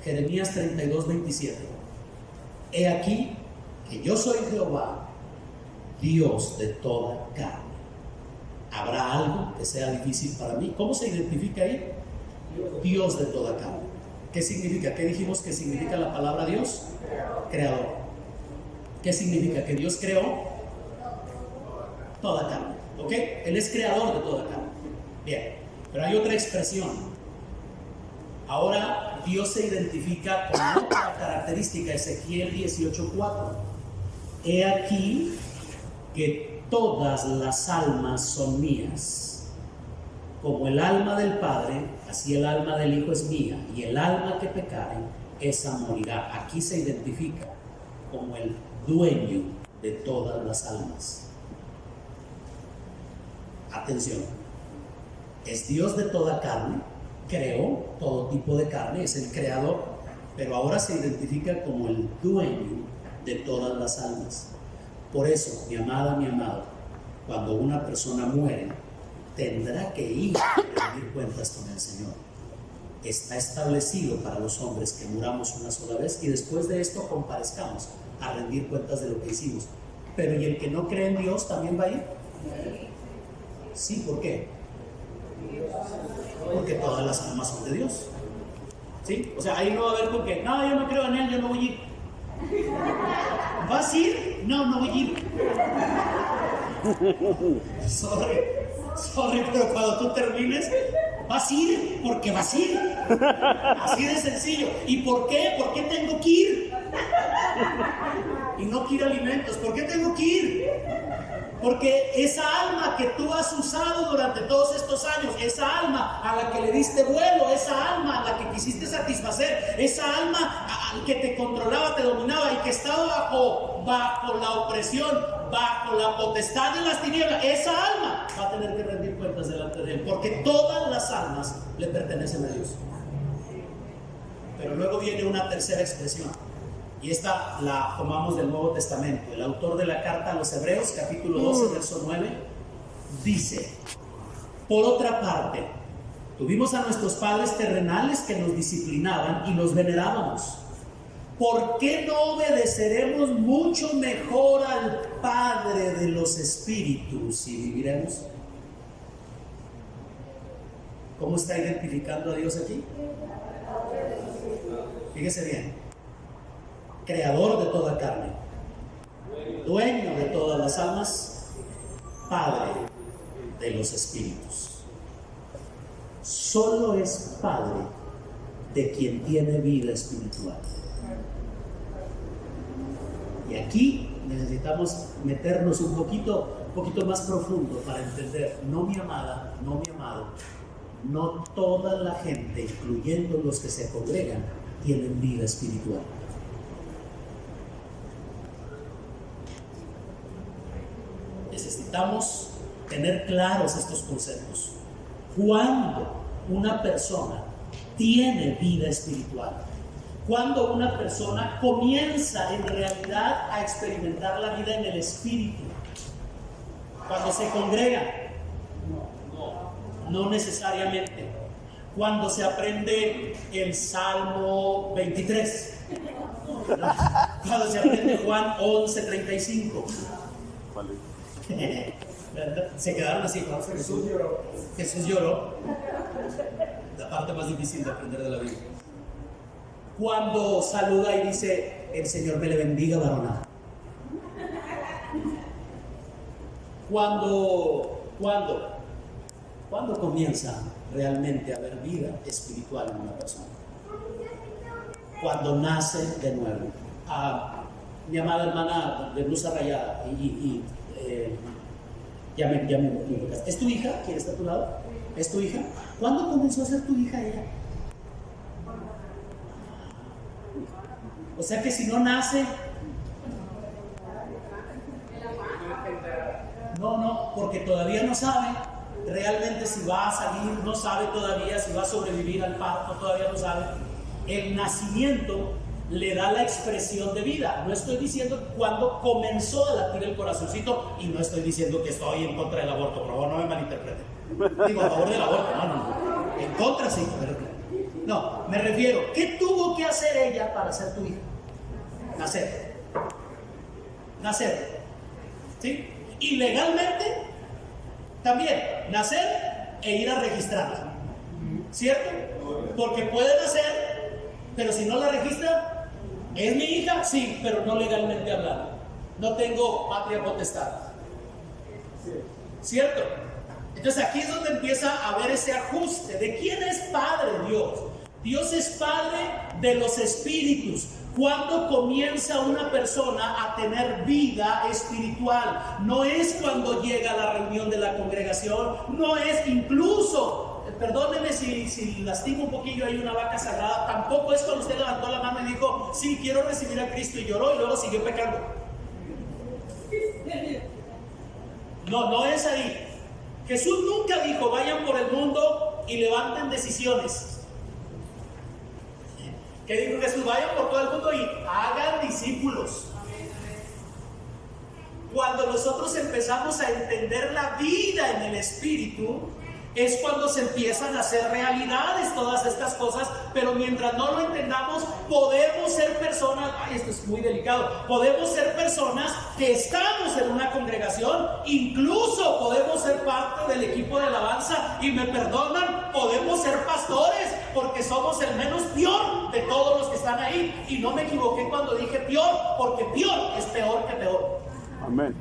Jeremías 32:27. He aquí que yo soy Jehová, Dios de toda carne. ¿Habrá algo que sea difícil para mí? ¿Cómo se identifica ahí? Dios de toda carne. ¿Qué significa? ¿Qué dijimos que significa la palabra Dios? Creador. ¿Qué significa? Que Dios creó toda carne. ¿Ok? Él es creador de toda carne. Bien, pero hay otra expresión. Ahora Dios se identifica con otra característica. Ezequiel 18:4. He aquí que todas las almas son mías. Como el alma del Padre, así el alma del Hijo es mía, y el alma que pecare, esa morirá. Aquí se identifica como el dueño de todas las almas. Atención, es Dios de toda carne, creó todo tipo de carne, es el creador, pero ahora se identifica como el dueño de todas las almas. Por eso, mi amada, mi amado, cuando una persona muere, tendrá que ir a rendir cuentas con el Señor. Está establecido para los hombres que muramos una sola vez y después de esto comparezcamos a rendir cuentas de lo que hicimos. Pero ¿y el que no cree en Dios también va a ir? Sí, ¿por qué? Porque todas las almas son de Dios. ¿Sí? O sea, ahí no va a haber con que, no, yo no creo en Él, yo no voy a ir. ¿Vas a ir? No, no voy a ir. Sorry, pero cuando tú termines, vas a ir porque vas a ir. Así de sencillo. ¿Y por qué? ¿Por qué tengo que ir? Y no quiero alimentos. ¿Por qué tengo que ir? Porque esa alma que tú has usado durante todos estos años, esa alma a la que le diste vuelo, esa alma a la que quisiste satisfacer, esa alma que te controlaba, te dominaba y que estaba bajo la opresión, bajo la potestad de las tinieblas, esa alma va a tener que rendir cuentas delante de Él, porque todas las almas le pertenecen a Dios. Pero luego viene una tercera expresión. Y esta la tomamos del Nuevo Testamento. El autor de la carta a los Hebreos, capítulo 12, verso 9, dice: por otra parte, tuvimos a nuestros padres terrenales que nos disciplinaban y los venerábamos. ¿Por qué no obedeceremos mucho mejor al Padre de los Espíritus y viviremos? ¿Cómo está identificando a Dios aquí? Fíjese bien. Creador de toda carne, dueño de todas las almas, Padre de los espíritus. Solo es Padre de quien tiene vida espiritual. Y aquí necesitamos meternos un poquito más profundo para entender, no mi amada, no mi amado, no toda la gente, incluyendo los que se congregan, tienen vida espiritual. Necesitamos tener claros estos conceptos. Cuando una persona tiene vida espiritual, cuando una persona comienza en realidad a experimentar la vida en el espíritu, cuando se congrega, no necesariamente. Cuando se aprende el Salmo 23, cuando se aprende Juan 11:35. Se quedaron así cuando Jesús lloró. La parte más difícil de aprender de la Biblia. Cuando saluda y dice: el Señor me le bendiga, varona. ¿Cuándo comienza realmente a haber vida espiritual en una persona? Cuando nace de nuevo. Mi amada hermana de blusa rayada ya me ¿es tu hija? ¿Quién está a tu lado? ¿Es tu hija? ¿Cuándo comenzó a ser tu hija ella? O sea que si no nace, no, porque todavía no sabe realmente si va a salir, no sabe todavía si va a sobrevivir al parto, todavía no sabe. El nacimiento le da la expresión de vida. No estoy diciendo cuando comenzó a latir el corazoncito, y no estoy diciendo que estoy en contra del aborto, por favor, no me malinterpreten. Digo, a favor del aborto, no. En contra sí, pero no, me refiero, ¿qué tuvo que hacer ella para ser tu hija? Nacer. ¿Sí? Y legalmente también, nacer e ir a registrarla. ¿Cierto? Porque puede nacer, pero si no la registra, ¿es mi hija? Sí, pero no legalmente hablando. No tengo patria potestad. ¿Cierto? Entonces aquí es donde empieza a haber ese ajuste. ¿De quién es Padre Dios? Dios es Padre de los espíritus. ¿Cuándo comienza una persona a tener vida espiritual? No es cuando llega a la reunión de la congregación, no es incluso, perdónenme si lastimo un poquillo ahí una vaca sagrada, tampoco es cuando usted levantó la mano y dijo, sí, quiero recibir a Cristo, y lloró y luego siguió pecando. No es ahí. Jesús nunca dijo, vayan por el mundo y levanten decisiones. ¿Qué dijo Jesús? Vayan por todo el mundo y hagan discípulos. Cuando nosotros empezamos a entender la vida en el Espíritu, es cuando se empiezan a hacer realidades todas estas cosas, pero mientras no lo entendamos, podemos ser personas, esto es muy delicado, podemos ser personas que estamos en una congregación, incluso podemos ser parte del equipo de alabanza, y me perdonan, podemos ser pastores, porque somos el menos peor de todos los que están ahí, y no me equivoqué cuando dije peor, porque peor es peor que peor. Amén.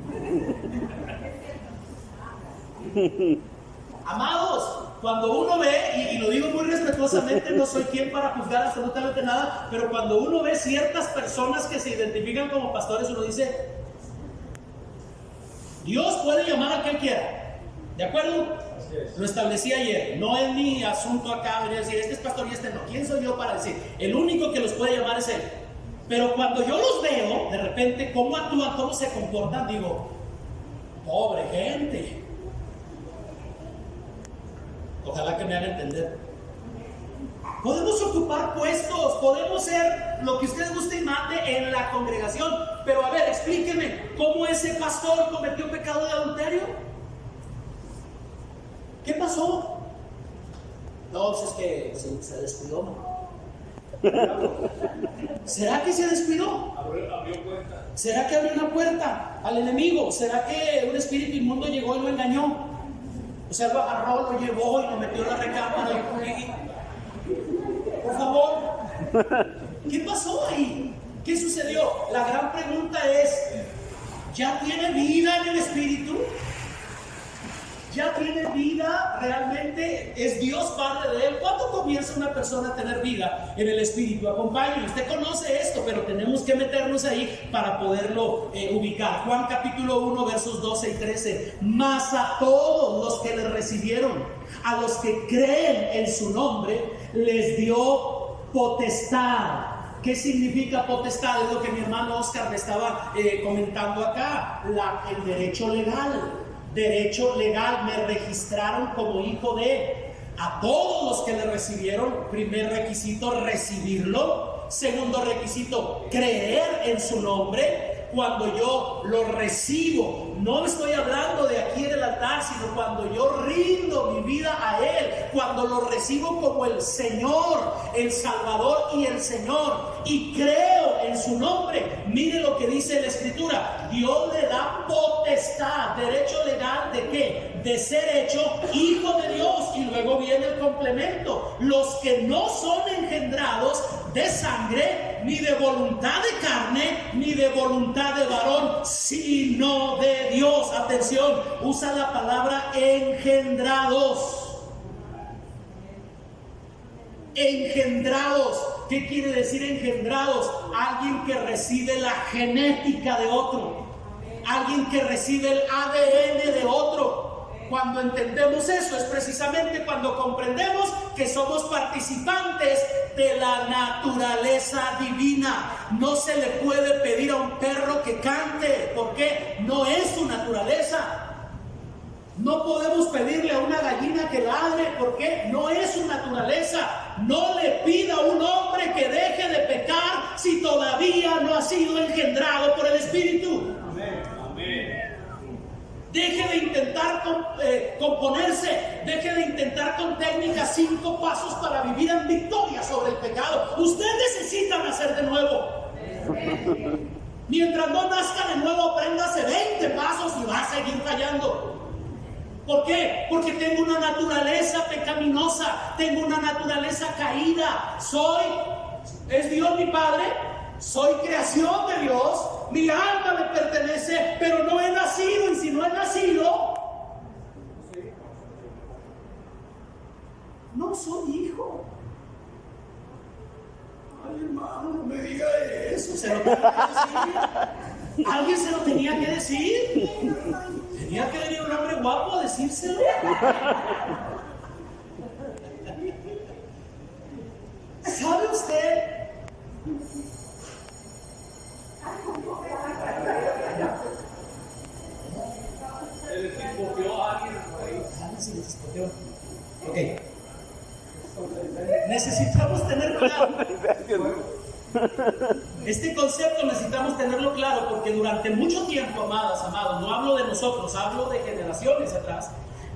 Amados, cuando uno ve, y lo digo muy respetuosamente, no soy quien para juzgar absolutamente nada, pero cuando uno ve ciertas personas que se identifican como pastores, uno dice, Dios puede llamar a quien quiera, ¿de acuerdo? Lo establecí ayer, no es mi asunto acá, venir a decir, este es pastor y este no, ¿quién soy yo para decir? El único que los puede llamar es Él. Pero cuando yo los veo, de repente, cómo actúan, cómo se comportan, digo, pobre gente. Ojalá que me hagan entender. Podemos ocupar puestos, podemos ser lo que ustedes guste y mande en la congregación, pero a ver, explíquenme, ¿cómo ese pastor cometió pecado de adulterio? ¿Qué pasó? No, pues es que se descuidó, ¿no? ¿Será que se descuidó? Abrió puerta. ¿Será que abrió una puerta al enemigo? ¿Será que un espíritu inmundo llegó y lo engañó? O sea, lo agarró, lo llevó y lo metió en la recámara. Por favor, ¿qué pasó ahí? ¿Qué sucedió? La gran pregunta es, ¿ya tiene vida en el espíritu? ¿Ya tiene vida realmente? ¿Es Dios Padre de él? ¿Cuándo comienza una persona a tener vida en el espíritu? Acompáñenme, usted conoce esto, pero tenemos que meternos ahí para poderlo ubicar. Juan capítulo 1, versos 12 y 13. Mas a todos los que le recibieron, a los que creen en su nombre, les dio potestad. ¿Qué significa potestad? Es lo que mi hermano Oscar me estaba comentando acá. El derecho legal. Derecho legal, me registraron como hijo de. A todos los que le recibieron, primer requisito, recibirlo. Segundo requisito, creer en su nombre. Cuando yo lo recibo, no estoy hablando de aquí en el altar, sino cuando yo rindo mi vida a Él, cuando lo recibo como el Señor, el Salvador y el Señor, y creo en su nombre. Mire lo que dice la Escritura: Dios le da potestad, derecho legal ¿de qué? De ser hecho hijo de Dios. Y luego viene el complemento: los que no son engendrados de sangre, ni de voluntad de carne, ni de voluntad de varón, sino de Dios. Atención, usa la palabra engendrados. Engendrados. ¿Qué quiere decir engendrados? Alguien que recibe la genética de otro, alguien que recibe el ADN de otro. Cuando entendemos eso, es precisamente cuando comprendemos que somos participantes de la naturaleza divina. No se le puede pedir a un perro que cante, porque no es su naturaleza. No podemos pedirle a una gallina que ladre, porque no es su naturaleza. No le pida a un hombre que deje de pecar si todavía no ha sido engendrado por el Espíritu. Amén. Amén. Deje de intentar componerse, deje de intentar con técnicas 5 pasos para vivir en victoria sobre el pecado. Usted necesita nacer de nuevo. Mientras no nazca de nuevo, apréndase 20 pasos y va a seguir fallando. ¿Por qué? Porque tengo una naturaleza pecaminosa, tengo una naturaleza caída. ¿Es Dios mi Padre? Soy creación de Dios, mi alma me pertenece, pero no he nacido, y si no he nacido, no soy hijo. Ay, hermano, no me diga se lo tenía que decir. Alguien se lo tenía que decir. Tenía que venir un hombre guapo a decírselo. ¿Sabe usted? El chispoteó a alguien por ahí. Sí, le chispoteó. Ok. Necesitamos tener claro. Este concepto necesitamos tenerlo claro porque durante mucho tiempo, amadas, amados, no hablo de nosotros, hablo de generaciones atrás.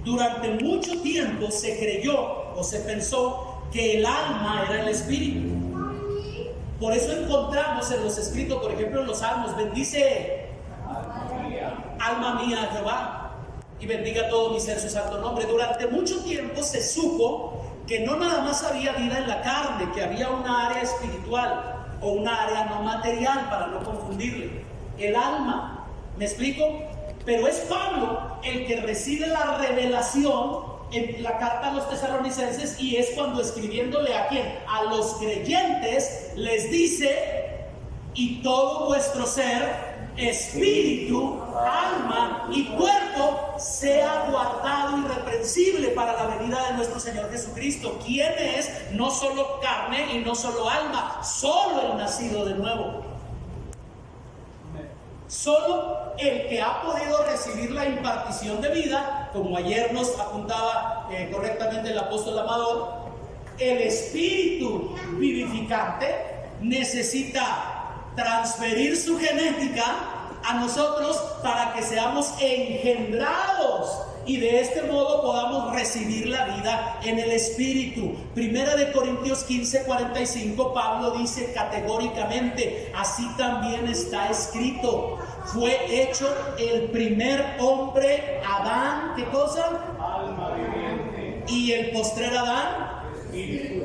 Durante mucho tiempo se creyó o se pensó que el alma era el espíritu. Por eso encontramos en los escritos, por ejemplo en los Salmos, bendice alma mía a Jehová y bendiga todo mi ser su santo nombre. Durante mucho tiempo se supo que no nada más había vida en la carne, que había una área espiritual o una área no material, para no confundirle. El alma, ¿me explico? Pero es Pablo el que recibe la revelación en la carta a los tesalonicenses, y es cuando escribiéndole a quién, a los creyentes, les dice: y todo vuestro ser, espíritu, alma y cuerpo sea guardado irreprensible para la venida de nuestro Señor Jesucristo, quien es no solo carne y no solo alma, solo el nacido de nuevo. Solo el que ha podido recibir la impartición de vida, como ayer nos apuntaba correctamente el apóstol Amador, el espíritu vivificante necesita transferir su genética a nosotros para que seamos engendrados y de este modo podamos recibir la vida en el espíritu. Primera de Corintios 15:45, Pablo dice categóricamente: así también está escrito, fue hecho el primer hombre Adán, ¿qué cosa? Alma viviente. Y el postrer Adán,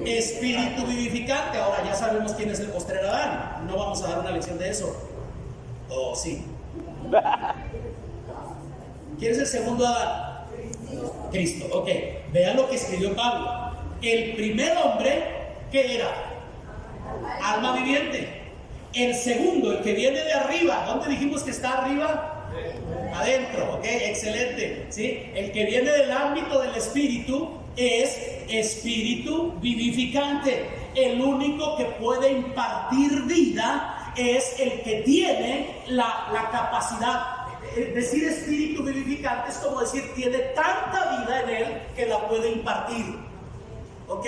espíritu vivificante. Ahora ya sabemos quién es el postrer Adán, no vamos a dar una lección de eso. ¿O sí? ¿Quién es el segundo Adán? Cristo. Ok, vean lo que escribió Pablo. El primer hombre, ¿qué era? Alma viviente. El segundo, el que viene de arriba, ¿dónde dijimos que está arriba? Adentro, ok, excelente. ¿Sí? El que viene del ámbito del espíritu es espíritu vivificante. El único que puede impartir vida es el que tiene la capacidad. Decir espíritu vivificante es como decir tiene tanta vida en él que la puede impartir. ¿Ok?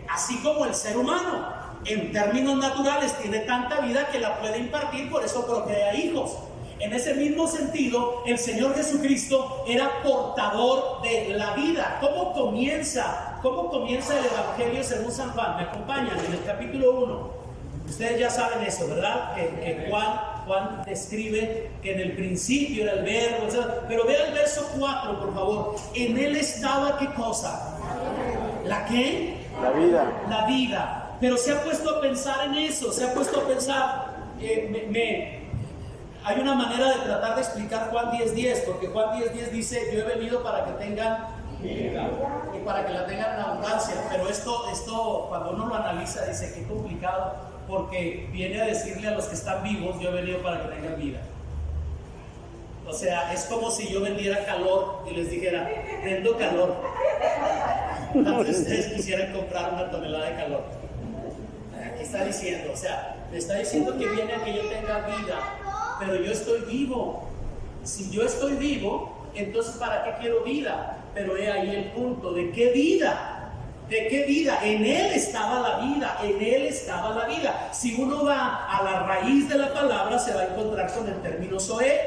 Así como el ser humano, en términos naturales, tiene tanta vida que la puede impartir, por eso procrea hijos. En ese mismo sentido, el Señor Jesucristo era portador de la vida. ¿Cómo comienza el Evangelio según San Juan? Me acompañan en el capítulo 1. Ustedes ya saben eso, ¿verdad? Que Juan describe que en el principio era el verbo, etc. Pero vea el verso 4, por favor. En él estaba, ¿qué cosa? ¿La qué? La vida. La vida. Pero se ha puesto a pensar en eso, se ha puesto a pensar, hay una manera de tratar de explicar Juan 10:10, porque Juan 10:10 dice: yo he venido para que tengan vida y para que la tengan en abundancia. Pero esto cuando uno lo analiza, dice: qué complicado, porque viene a decirle a los que están vivos: yo he venido para que tengan vida. O sea, es como si yo vendiera calor y les dijera: vendo calor. Entonces ustedes quisieran comprar una tonelada de calor. ¿Qué está diciendo? O sea, me está diciendo que viene a que yo tenga vida, pero yo estoy vivo. Si yo estoy vivo, entonces ¿para qué quiero vida? Pero he ahí el punto: ¿de qué vida? ¿De qué vida? En él estaba la vida, en él estaba la vida. Si uno va a la raíz de la palabra, se va a encontrar con el término zoe,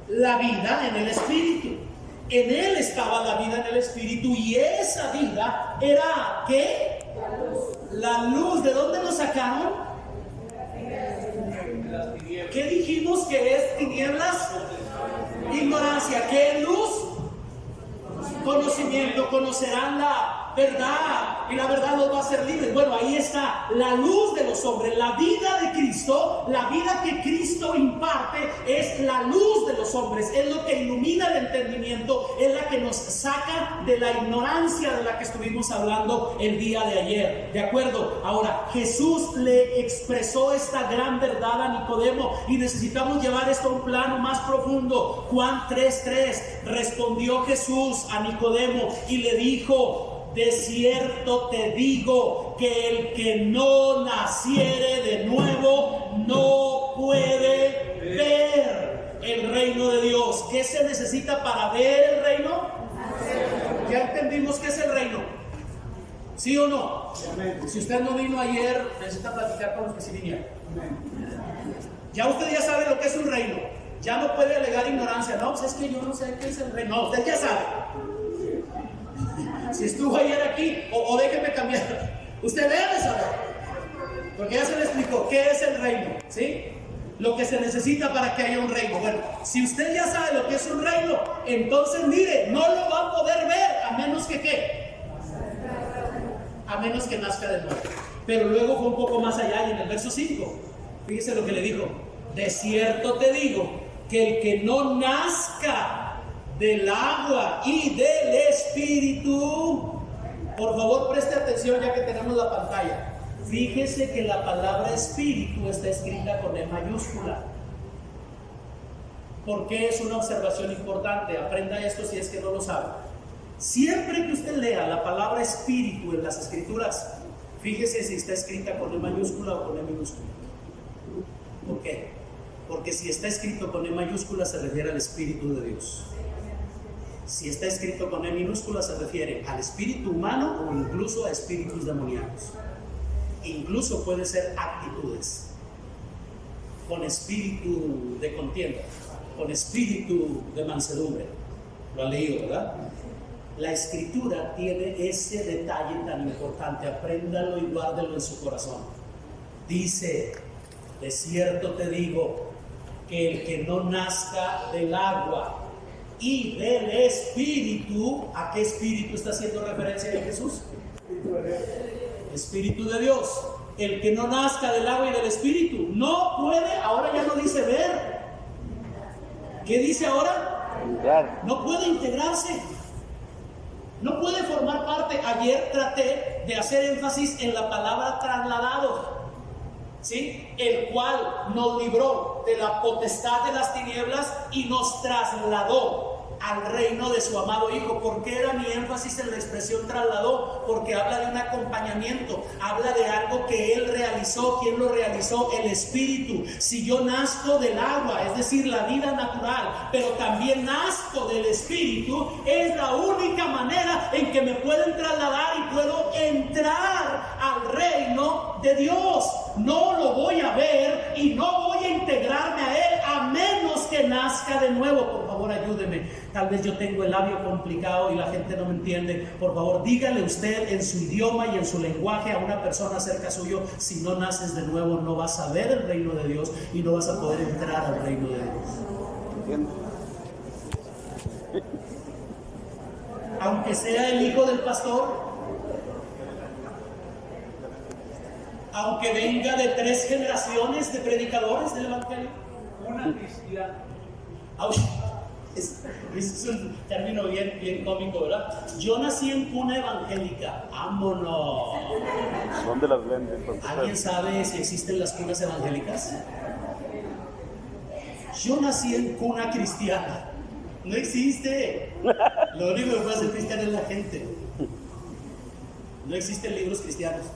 la vida en el espíritu. En él estaba la vida en el espíritu, y esa vida era ¿qué? La luz. ¿De dónde nos sacaron? ¿Qué dijimos que es tinieblas? Ignorancia. ¿Qué es luz? Conocimiento. Conocerán la verdad y la verdad los va a hacer libres. Bueno, ahí está la luz de los hombres, la vida de Cristo, la vida que Cristo imparte es la luz de los hombres, es lo que ilumina el entendimiento, es la que nos saca de la ignorancia de la que estuvimos hablando el día de ayer. ¿De acuerdo? Ahora, Jesús le expresó esta gran verdad a Nicodemo y necesitamos llevar esto a un plano más profundo. Juan 3:3, respondió Jesús a Nicodemo y le dijo: de cierto te digo que el que no naciere de nuevo no puede ver el reino de Dios. ¿Qué se necesita para ver el reino? Ya entendimos qué es el reino. ¿Sí o no? Si usted no vino ayer, necesita platicar con los que sí vinieron. Ya usted ya sabe lo que es un reino. Ya no puede alegar ignorancia. No, pues es que yo no sé qué es el reino. No, usted ya sabe. Si estuvo ayer aquí, o déjeme cambiar. Usted debe saber. Porque ya se le explicó qué es el reino. ¿Sí? Lo que se necesita para que haya un reino. Bueno, si usted ya sabe lo que es un reino, entonces mire, no lo va a poder ver a menos que ¿qué? A menos que nazca de nuevo. Pero luego fue un poco más allá y en el verso 5, fíjese lo que le dijo: de cierto te digo que el que no nazca del agua y del Espíritu. Por favor, preste atención ya que tenemos la pantalla. Fíjese que la palabra espíritu está escrita con E mayúscula. ¿Por qué es una observación importante? Aprenda esto si es que no lo sabe. Siempre que usted lea la palabra espíritu en las escrituras, fíjese si está escrita con E mayúscula o con E minúscula. ¿Por qué? Porque si está escrito con E mayúscula se refiere al Espíritu de Dios. Si está escrito con E minúscula se refiere al espíritu humano o incluso a espíritus demoníacos. Incluso puede ser actitudes, con espíritu de contienda, con espíritu de mansedumbre. Lo ha leído, ¿verdad? La escritura tiene ese detalle tan importante. Apréndalo y guárdelo en su corazón. Dice: de cierto te digo que el que no nazca del agua y del Espíritu. ¿A qué espíritu está haciendo referencia de Jesús? Espíritu de Dios. El que no nazca del agua y del Espíritu no puede, ahora ya no dice ver. ¿Qué dice ahora? No puede integrarse. No puede formar parte. Ayer traté de hacer énfasis en la palabra trasladado, ¿sí? El cual nos libró de la potestad de las tinieblas y nos trasladó al reino de su amado Hijo. ¿Por qué era mi énfasis en la expresión trasladó? Porque habla de un acompañamiento, habla de algo que Él realizó. ¿Quién lo realizó? El Espíritu. Si yo nazco del agua, es decir, la vida natural, pero también nazco del Espíritu, es la única manera en que me pueden trasladar y puedo entrar al reino de Dios. No lo voy a ver y no voy a integrarme a Él a menos que nazca de nuevo. Por favor, ayúdeme. Tal vez yo tengo el labio complicado y la gente no me entiende. Por favor, dígale usted en su idioma y en su lenguaje a una persona cerca suyo: si no naces de nuevo no vas a ver el reino de Dios y no vas a poder entrar al reino de Dios. Aunque sea el hijo del pastor, aunque venga de 3 generaciones de predicadores del evangelio, Una cristiana. Es un término bien cómico, ¿verdad? Yo nací en cuna evangélica. ¡Vámonos! ¿Dónde las venden? ¿Alguien sabe si existen las cunas evangélicas? Yo nací en cuna cristiana. No existe. Lo único que puede ser cristiano es la gente. No existen libros cristianos.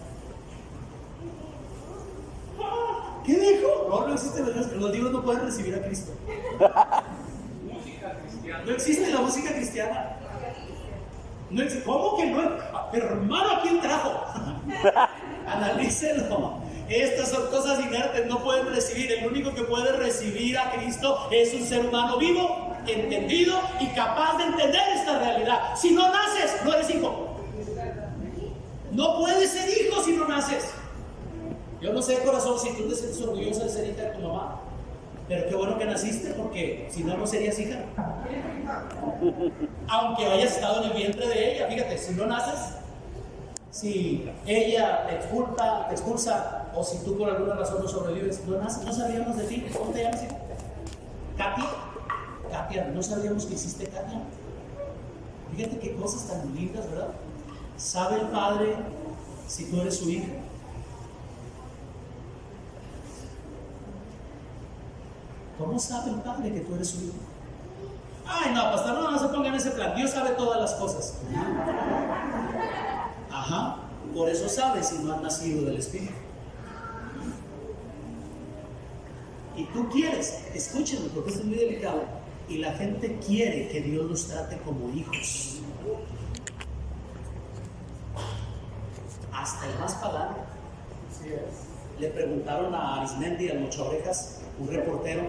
¿Qué dijo? No existen los libros, no pueden recibir a Cristo. No existe la música cristiana. No existe. ¿Cómo que no? Pero hermano, ¿a quién trajo? Analícelo. Estas son cosas inertes, no pueden recibir. El único que puede recibir a Cristo es un ser humano vivo, entendido y capaz de entender esta realidad. Si no naces, no eres hijo. No puedes ser hijo si no naces. Yo no sé, corazón, si tú te sientes orgullosa de ser hija de tu mamá, pero qué bueno que naciste, porque si no, no serías hija. Aunque hayas estado en el vientre de ella, fíjate, si no naces, si ella te expulsa, o si tú por alguna razón no sobrevives, no sabíamos de ti. ¿Cómo te llamas? Katia, no sabíamos que hiciste Katia. Fíjate qué cosas tan lindas, ¿verdad? ¿Sabe el Padre si tú eres su hija? ¿Cómo sabe el Padre que tú eres su hijo? Ay, no, pastor, no se pongan en ese plan. Dios sabe todas las cosas. Ajá, por eso sabe si no han nacido del Espíritu. Y tú quieres, escúchenme porque esto es muy delicado, y la gente quiere que Dios los trate como hijos. Hasta el más pagano. Le preguntaron a Arismendi, al Mocha Orejas, un reportero,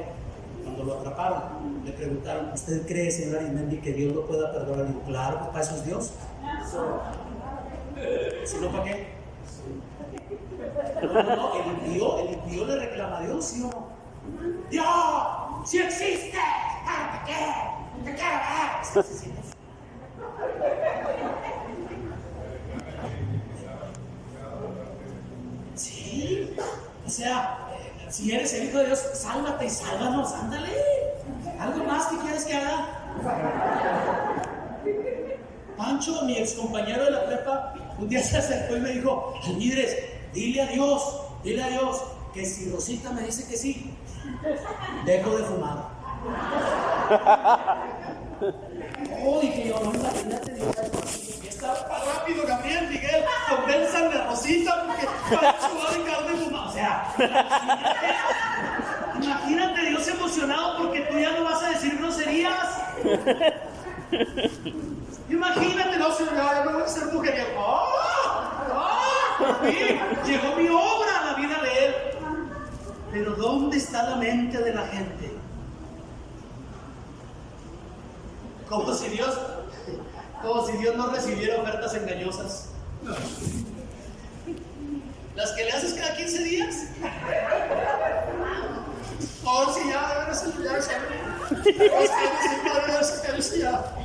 cuando lo atraparon, le preguntaron: ¿usted cree, señor Arismendi, que Dios lo pueda perdonar? Y dijo: claro, pues para eso es Dios. ¿Si no, para qué? No, el impío le reclama a Dios, ¿sí o no? ¡Dios! ¡Si existe! ¡Te quiero! ¡Te quiero ver! Sí, o sea, si eres el Hijo de Dios, sálvate y sálvanos, ándale. ¿Algo más que quieres que haga? Pancho, mi ex compañero de la prepa, un día se acercó y me dijo: Almidres, dile a Dios que si Rosita me dice que sí, dejo de fumar. Oh, dije yo, no, imagínate, Dios, y está rápido, Gabriel, Miguel, convénzanme a Rosita porque Pancho va a dejar de fumar. O sea, imagínate Dios emocionado porque tú ya no vas a decir groserías. Imagínate, no, señor, ya no voy a ser mujeriego. Sí, llegó mi obra a la vida de él. Pero ¿dónde está la mente de la gente? Como si Dios no recibiera ofertas engañosas. Las que le haces cada 15 días. Oh, si ya, de veras ya.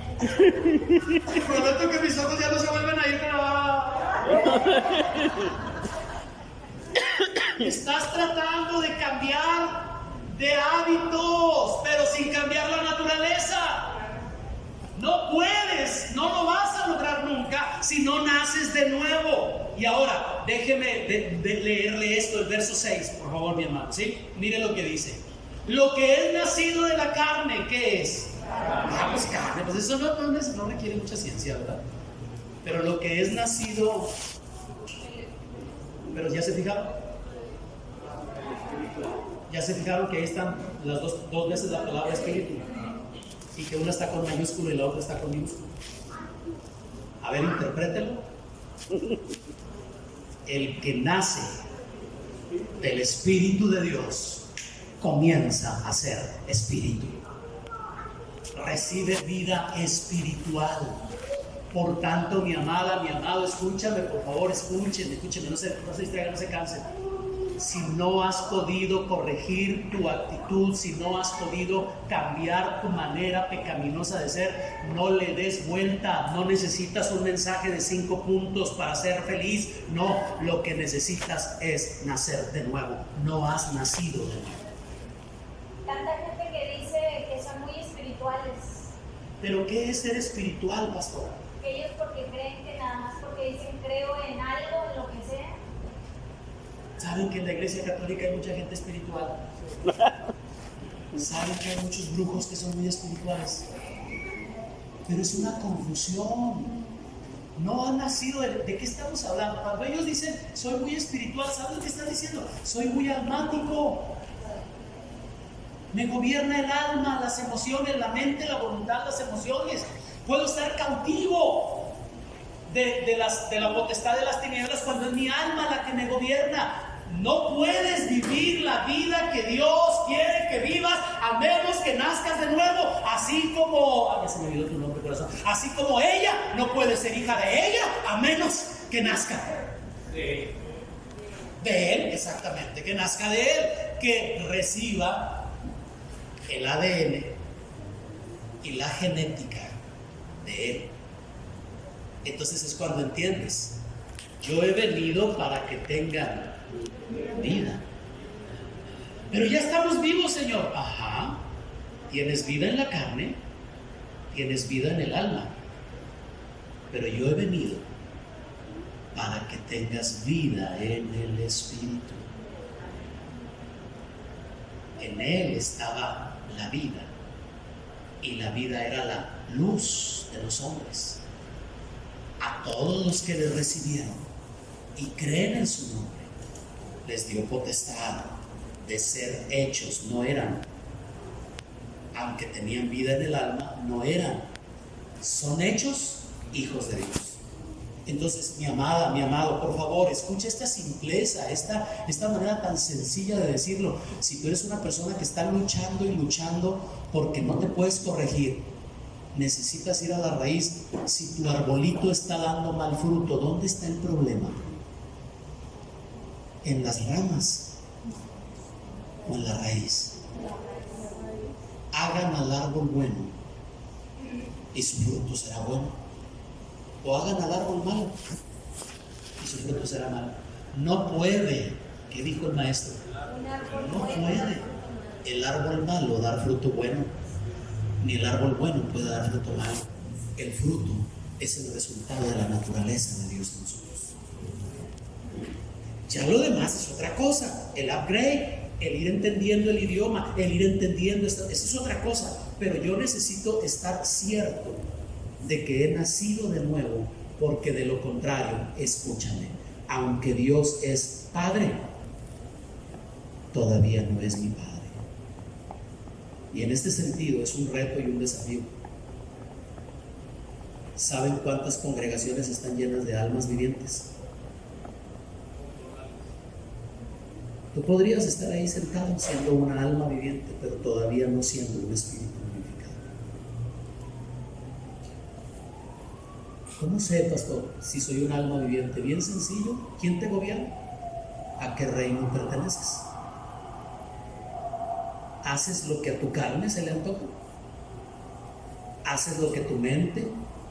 Prometo que mis ojos ya no se vuelven a ir Estás tratando de cambiar de hábitos, pero sin cambiar la naturaleza. No puedes, no lo vas a lograr nunca si no naces de nuevo. Y ahora, déjeme leerle esto, el verso 6, por favor, mi hermano, ¿sí? Mire lo que dice. Lo que es nacido de la carne, ¿qué es? Pues carne, pues eso no requiere mucha ciencia, ¿verdad? Pero lo que es nacido... Pero ya se fijaron. Ya se fijaron que ahí están las dos veces la palabra espíritu. Y que una está con mayúsculo y la otra está con minúsculo. A ver, interprételo. El que nace del Espíritu de Dios comienza a ser espíritu. Recibe vida espiritual. Por tanto, mi amada, mi amado, escúchame, por favor, escúcheme, no se distraigan, no se cansen. Si no has podido corregir tu actitud, si no has podido cambiar tu manera pecaminosa de ser, no le des vuelta. No necesitas un mensaje de 5 puntos para ser feliz. No, lo que necesitas es nacer de nuevo. No has nacido de nuevo. Tanta gente que dice que son muy espirituales. ¿Pero qué es ser espiritual, pastor? Que ellos porque creen que nada más porque dicen creo en algo, en lo que sea. ¿Saben que en la iglesia católica hay mucha gente espiritual? ¿Saben que hay muchos brujos que son muy espirituales? Pero es una confusión. No han nacido ¿de qué estamos hablando? Cuando ellos dicen soy muy espiritual, ¿saben qué están diciendo? Soy muy almático. Me gobierna el alma, las emociones, la mente, la voluntad, las emociones. Puedo estar cautivo de la potestad de las tinieblas cuando es mi alma la que me gobierna. No puedes vivir la vida que Dios quiere que vivas a menos que nazcas de nuevo. Así como, ya se me olvidó tu nombre, corazón. Así como ella no puede ser hija de ella a menos que nazca de él, exactamente, que nazca de él, que reciba el ADN y la genética de él. Entonces es cuando entiendes Yo he venido para que tengan vida. Pero ya estamos vivos, Señor. Ajá. Tienes vida en la carne, tienes vida en el alma. Pero yo he venido para que tengas vida en el Espíritu. En Él estaba la vida, y la vida era la luz de los hombres. A todos los que le recibieron y creen en su nombre, les dio potestad de ser hechos. No eran, aunque tenían vida en el alma, no eran, son hechos hijos de Dios. Entonces, mi amada, mi amado, por favor, escucha esta simpleza, esta manera tan sencilla de decirlo. Si tú eres una persona que está luchando y luchando porque no te puedes corregir, necesitas ir a la raíz. Si tu arbolito está dando mal fruto, ¿dónde está el problema? ¿En las ramas o en la raíz? Hagan al árbol bueno y su fruto será bueno, o hagan al árbol malo y su fruto será malo. No puede, ¿qué dijo el maestro? No puede el árbol malo dar fruto bueno, ni el árbol bueno puede dar fruto malo. El fruto es el resultado de la naturaleza de Dios en nosotros. Ya lo demás es otra cosa. El upgrade, el ir entendiendo el idioma, el ir entendiendo esto, eso es otra cosa. Pero yo necesito estar cierto de que he nacido de nuevo, porque de lo contrario, escúchame, aunque Dios es Padre, todavía no es mi Padre. Y en este sentido es un reto y un desafío. ¿Saben cuántas congregaciones están llenas de almas vivientes? Tú podrías estar ahí sentado siendo una alma viviente, pero todavía no siendo un espíritu vivificado. ¿Cómo sé, pastor, si soy un alma viviente? Bien sencillo. ¿Quién te gobierna? ¿A qué reino perteneces? ¿Haces lo que a tu carne se le antoja? ¿Haces lo que tu mente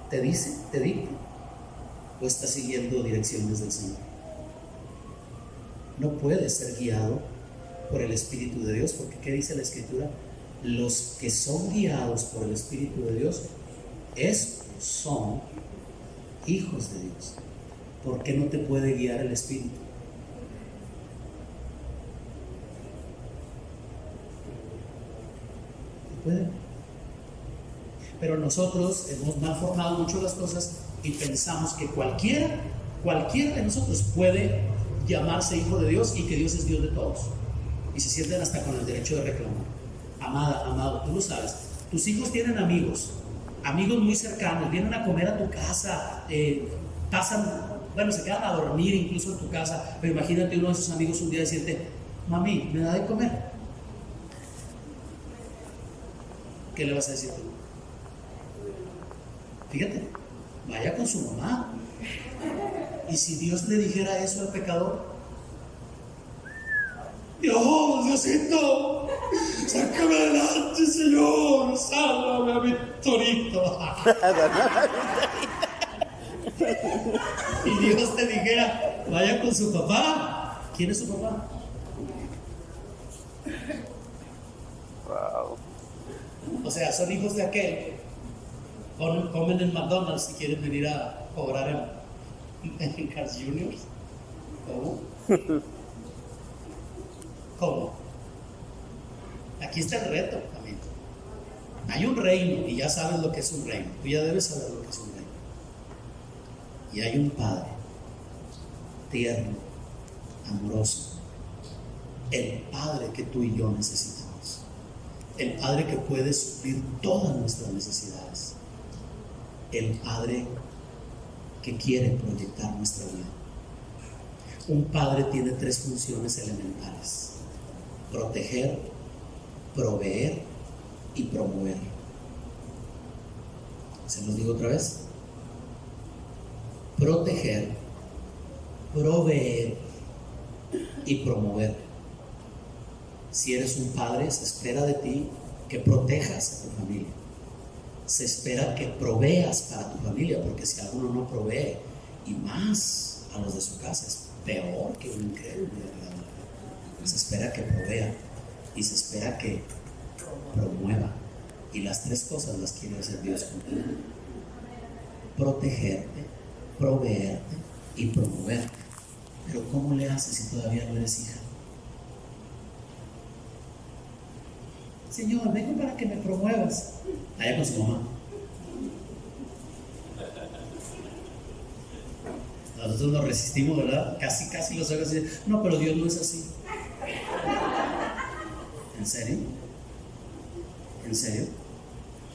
te dice, te dicta? ¿O estás siguiendo direcciones del Señor? No puedes ser guiado por el Espíritu de Dios, porque ¿qué dice la Escritura? Los que son guiados por el Espíritu de Dios, estos son hijos de Dios. ¿Por qué no te puede guiar el Espíritu? Puede. Pero nosotros hemos malformado mucho las cosas y pensamos que cualquiera de nosotros puede llamarse hijo de Dios y que Dios es Dios de todos, y se sienten hasta con el derecho de reclamar. Amada, amado, tú lo sabes, tus hijos tienen amigos muy cercanos, vienen a comer a tu casa, se quedan a dormir incluso en tu casa, pero imagínate uno de esos amigos un día decirte: mami, ¿me da de comer? ¿Qué le vas a decir tú? Fíjate, vaya con su mamá. Y si Dios le dijera eso al pecador: Diosito, sácame adelante, Señor, sálvame a mi torito. Y Dios te dijera: vaya con su papá. ¿Quién es su papá? Wow. O sea, son hijos de aquel. Comen en McDonald's si quieren venir a cobrar en Carl's Jr. ¿Cómo? ¿Cómo? Aquí está el reto, amigo. Hay un reino, y ya sabes lo que es un reino. Tú ya debes saber lo que es un reino. Y hay un Padre tierno, amoroso, el Padre que tú y yo necesitamos, el Padre que puede suplir todas nuestras necesidades, el Padre que quiere proyectar nuestra vida. Un padre tiene 3 funciones elementales: proteger, proveer y promover. ¿Se los digo otra vez? Proteger, proveer y promover. Si eres un padre, se espera de ti que protejas a tu familia. Se espera que proveas para tu familia, porque si alguno no provee, y más a los de su casa. Es peor que un incrédulo. Se espera que provea y se espera que promueva. Y las tres cosas las quiere hacer Dios contigo: protegerte, proveerte y promoverte. Pero ¿cómo le haces si todavía no eres hija? Señor, vengo para que me promuevas. Allá con su mamá. Nosotros nos resistimos, ¿verdad? Casi los oigo así. No, pero Dios no es así. ¿En serio? ¿En serio?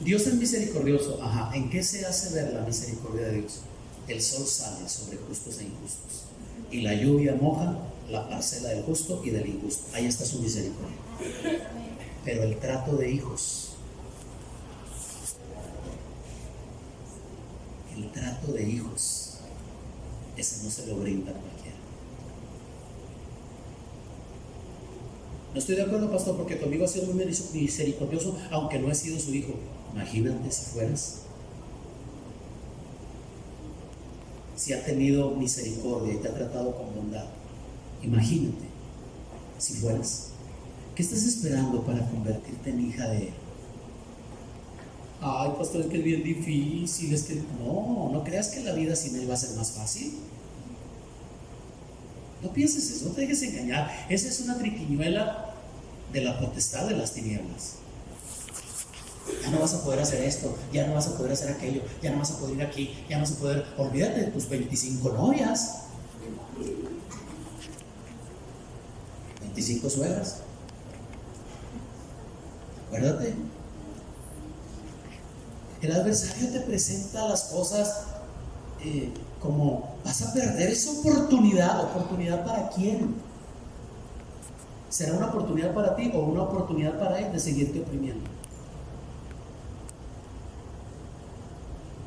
Dios es misericordioso. Ajá. ¿En qué se hace ver la misericordia de Dios? El sol sale sobre justos e injustos, y la lluvia moja la parcela del justo y del injusto. Ahí está su misericordia. Pero el trato de hijos, ese no se lo brinda cualquiera. No estoy de acuerdo, pastor, porque conmigo ha sido muy misericordioso, aunque no he sido su hijo. Imagínate si fueras. Si ha tenido misericordia y te ha tratado con bondad, imagínate si fueras. ¿Qué estás esperando para convertirte en hija de Él? Ay, pastor, es que es bien difícil, es que... No creas que la vida sin Él va a ser más fácil. No pienses eso, no te dejes engañar. Esa es una triquiñuela de la potestad de las tinieblas. Ya no vas a poder hacer esto, ya no vas a poder hacer aquello, ya no vas a poder ir aquí, ya no vas a poder... Olvídate de tus 25 novias, 25 suegras. Acuérdate. El adversario te presenta las cosas como: vas a perder esa oportunidad. ¿Oportunidad para quién? ¿Será una oportunidad para ti o una oportunidad para él de seguirte oprimiendo?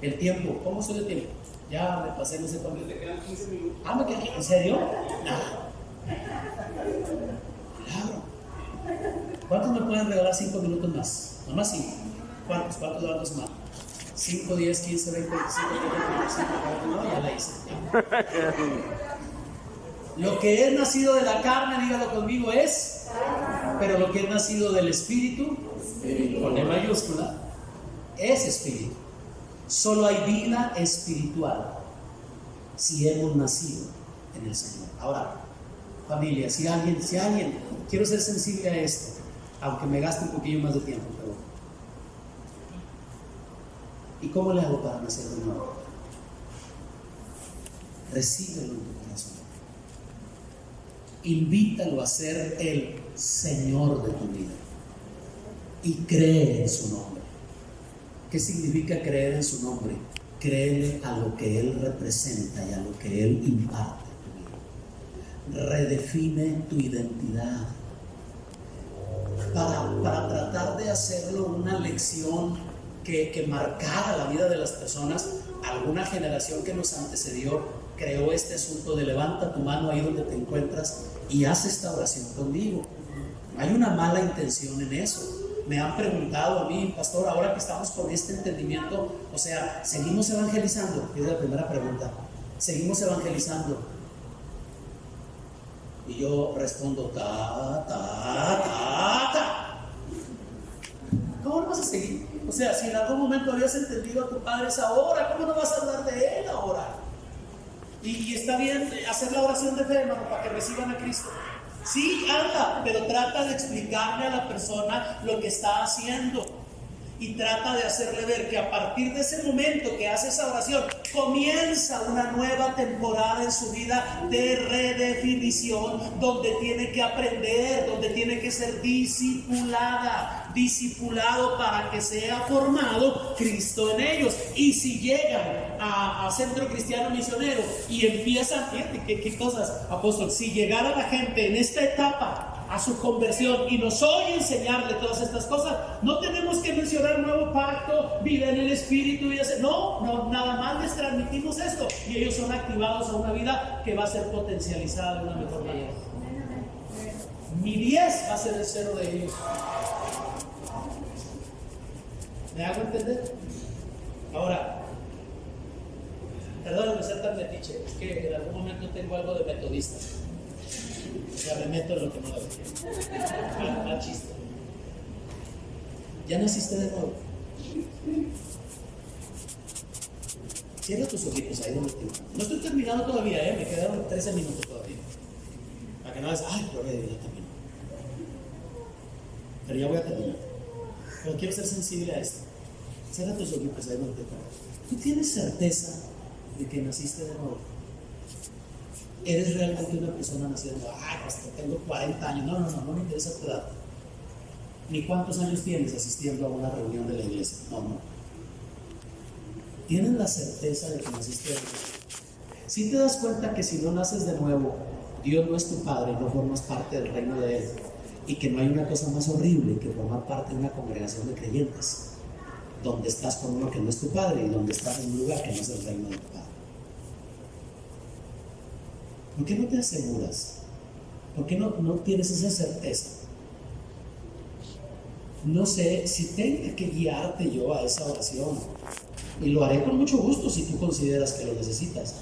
El tiempo, ¿cómo se el tiempo? Ya me pasé, no sé cuánto. Te quedan 15 minutos. ¿Me quedan? ¿En serio? Nada. Claro. ¿Cuántos me pueden regalar 5 minutos más? Nomás 5. ¿Cuántos levantos más? 5, 10, 15, 20, 25, 30, 35, 40. No, ya la hice. Ya. Lo que es nacido de la carne, dígalo conmigo, es. Pero lo que es nacido del espíritu, con E mayúscula, es espíritu. Solo hay vida espiritual si hemos nacido en el Señor. Ahora, familia, si alguien, quiero ser sensible a esto, aunque me gaste un poquillo más de tiempo, pero ¿y cómo le hago para nacer de nuevo? Recíbelo en tu corazón. Invítalo a ser el Señor de tu vida y cree en su nombre. ¿Qué significa creer en su nombre? Créele a lo que Él representa y a lo que Él imparte en tu vida. Redefine tu identidad para tratar de hacerlo una lección que marcara la vida de las personas. Alguna generación que nos antecedió creó este asunto de: levanta tu mano ahí donde te encuentras y haz esta oración conmigo. No hay una mala intención en eso. Me han preguntado a mí: pastor, ahora que estamos con este entendimiento, o sea, ¿seguimos evangelizando? Es la primera pregunta. ¿Seguimos evangelizando? Y yo respondo: ¿Cómo no vas a seguir? O sea, si en algún momento habías entendido a tu padre, es ahora. ¿Cómo no vas a hablar de él ahora? Y está bien hacer la oración de fe, hermano, para que reciban a Cristo. Sí, habla, pero trata de explicarle a la persona lo que está haciendo y trata de hacerle ver que a partir de ese momento que hace esa oración, comienza una nueva temporada en su vida de redefinición, donde tiene que aprender, donde tiene que ser discipulado para que sea formado Cristo en ellos. Y si llegan a Centro Cristiano Misionero y empiezan, fíjate qué cosas, apóstol, si llegara la gente en esta etapa a su conversión y nos oye enseñarle todas estas cosas, no tenemos que mencionar nuevo pacto, vida en el espíritu y no, nada más les transmitimos esto y ellos son activados a una vida que va a ser potencializada de una mejor manera. Mi 10 va a ser el 0 de ellos. ¿Me hago entender? Ahora, Perdóname ser tan metiche, es que en algún momento tengo algo de metodista. O sea, me meto en lo que no debo. Mal chiste. Ya naciste de nuevo. Cierra tus ojitos ahí donde estoy. No estoy terminando todavía, me quedaron 13 minutos todavía. Para que no veas, ay, gloria a Dios, ya terminé. Pero ya voy a terminar. Pero quiero ser sensible a esto. Cierra tus ojitos ahí donde estoy. ¿Tú tienes certeza de que naciste de nuevo? ¿Eres realmente una persona nacida de nuevo? Ay, hasta tengo 40 años. No me interesa tu edad. Ni cuántos años tienes asistiendo a una reunión de la iglesia. No. ¿Tienes la certeza de que naciste de nuevo? Si te das cuenta que si no naces de nuevo, Dios no es tu padre y no formas parte del reino de Él, y que no hay una cosa más horrible que formar parte de una congregación de creyentes, donde estás con uno que no es tu padre y donde estás en un lugar que no es el reino de tu padre. ¿Por qué no te aseguras? ¿Por qué no tienes esa certeza? No sé si tengo que guiarte yo a esa oración, y lo haré con mucho gusto si tú consideras que lo necesitas.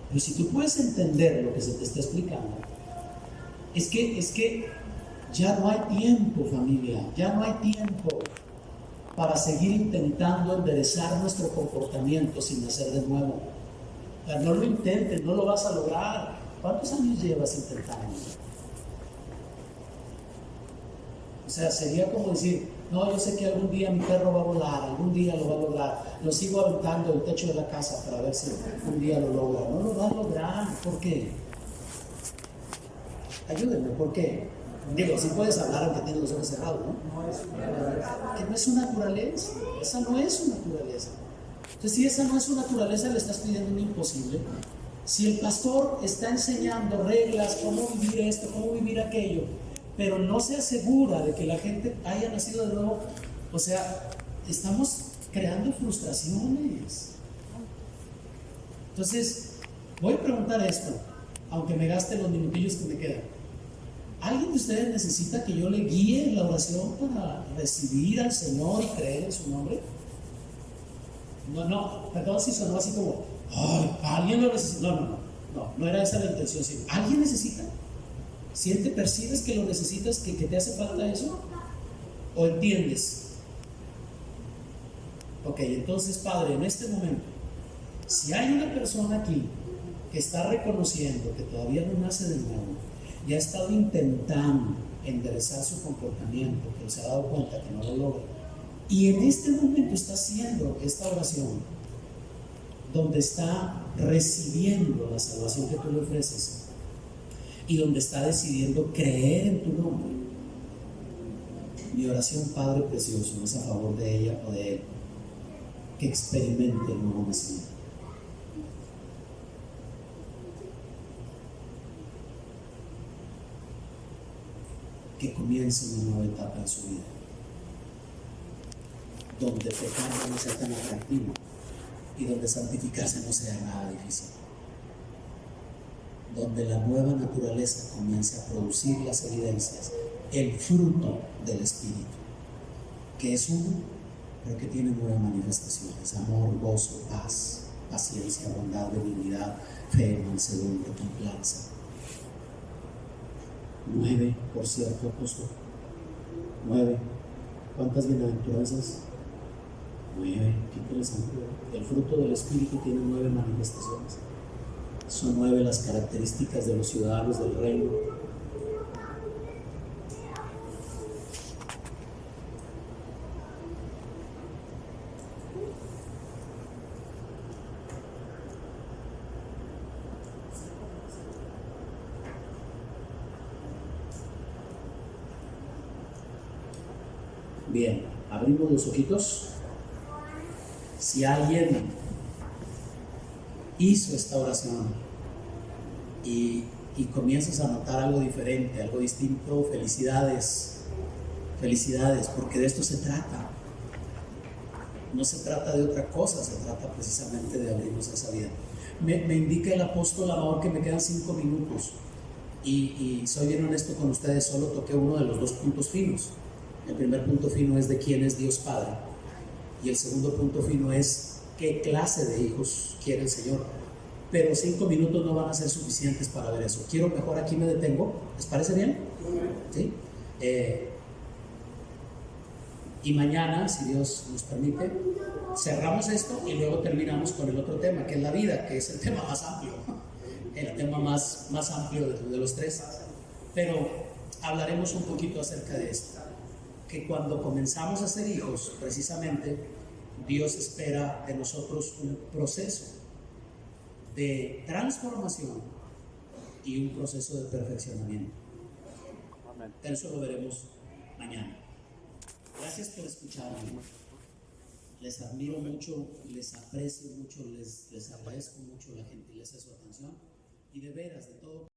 Pero si tú puedes entender lo que se te está explicando, es que ya no hay tiempo, familia, ya no hay tiempo para seguir intentando enderezar nuestro comportamiento sin nacer de nuevo. O sea, no lo intentes, no lo vas a lograr. ¿Cuántos años llevas intentando? O sea, sería como decir, no, yo sé que algún día mi perro va a volar, algún día lo va a lograr, lo sigo aventando del techo de la casa para ver si un día lo logra. No lo va a lograr. ¿Por qué? Ayúdenme, ¿por qué? Digo, si puedes hablar aunque tienes los ojos cerrados, ¿no? Que no es su naturaleza. Esa no es su naturaleza. Entonces, si esa no es su naturaleza, le estás pidiendo un imposible. Si el pastor está enseñando reglas, cómo vivir esto, cómo vivir aquello, pero no se asegura de que la gente haya nacido de nuevo, o sea, estamos creando frustraciones. Entonces, voy a preguntar esto, aunque me gaste los minutillos que me quedan. ¿Alguien de ustedes necesita que yo le guíe en la oración para recibir al Señor y creer en su nombre? No, perdón si sonó así como, ay, ¿alguien lo necesita? No era esa la intención. ¿Sí? ¿Alguien necesita? ¿Percibes que lo necesitas, que te hace falta eso? ¿O entiendes? Ok, entonces, Padre, en este momento, si hay una persona aquí que está reconociendo que todavía no nace de nuevo y ha estado intentando enderezar su comportamiento, pero se ha dado cuenta que no lo logra, y en este momento está haciendo esta oración, donde está recibiendo la salvación que tú le ofreces y donde está decidiendo creer en tu nombre, mi oración, Padre precioso, es a favor de ella o de él, que experimente el nuevo nacimiento. Que comience una nueva etapa en su vida, donde pecar no sea tan atractivo y donde santificarse no sea nada difícil, donde la nueva naturaleza comience a producir las evidencias, el fruto del Espíritu, que es uno, pero que tiene nuevas manifestaciones: amor, gozo, paz, paciencia, bondad, benignidad, fe, mansedumbre, templanza. 9, por cierto, apóstol. 9. ¿Cuántas bienaventuranzas? 9. Qué interesante. El fruto del Espíritu tiene 9 manifestaciones. Son 9 las características de los ciudadanos del reino. Bien, abrimos los ojitos. Si alguien hizo esta oración y comienzas a notar algo diferente, algo distinto, felicidades, porque de esto se trata. No se trata de otra cosa, se trata precisamente de abrirnos a esa vida. Me indica el apóstol Amador que me quedan 5 minutos y soy bien honesto con ustedes, solo toqué uno de los 2 puntos finos. El primer punto fino es de quién es Dios Padre, y el segundo punto fino es qué clase de hijos quiere el Señor. Pero 5 minutos no van a ser suficientes para ver eso. Quiero mejor aquí me detengo. ¿Les parece bien? ¿Sí? Y mañana, si Dios nos permite, cerramos esto y luego terminamos con el otro tema, que es la vida, que es el tema más amplio, el tema más amplio de los tres. Pero hablaremos un poquito acerca de esto, que cuando comenzamos a ser hijos, precisamente, Dios espera de nosotros un proceso de transformación y un proceso de perfeccionamiento. Amén. Eso lo veremos mañana. Gracias por escucharme. Les admiro mucho, les aprecio mucho, les agradezco mucho la gentileza de su atención y de veras, de todo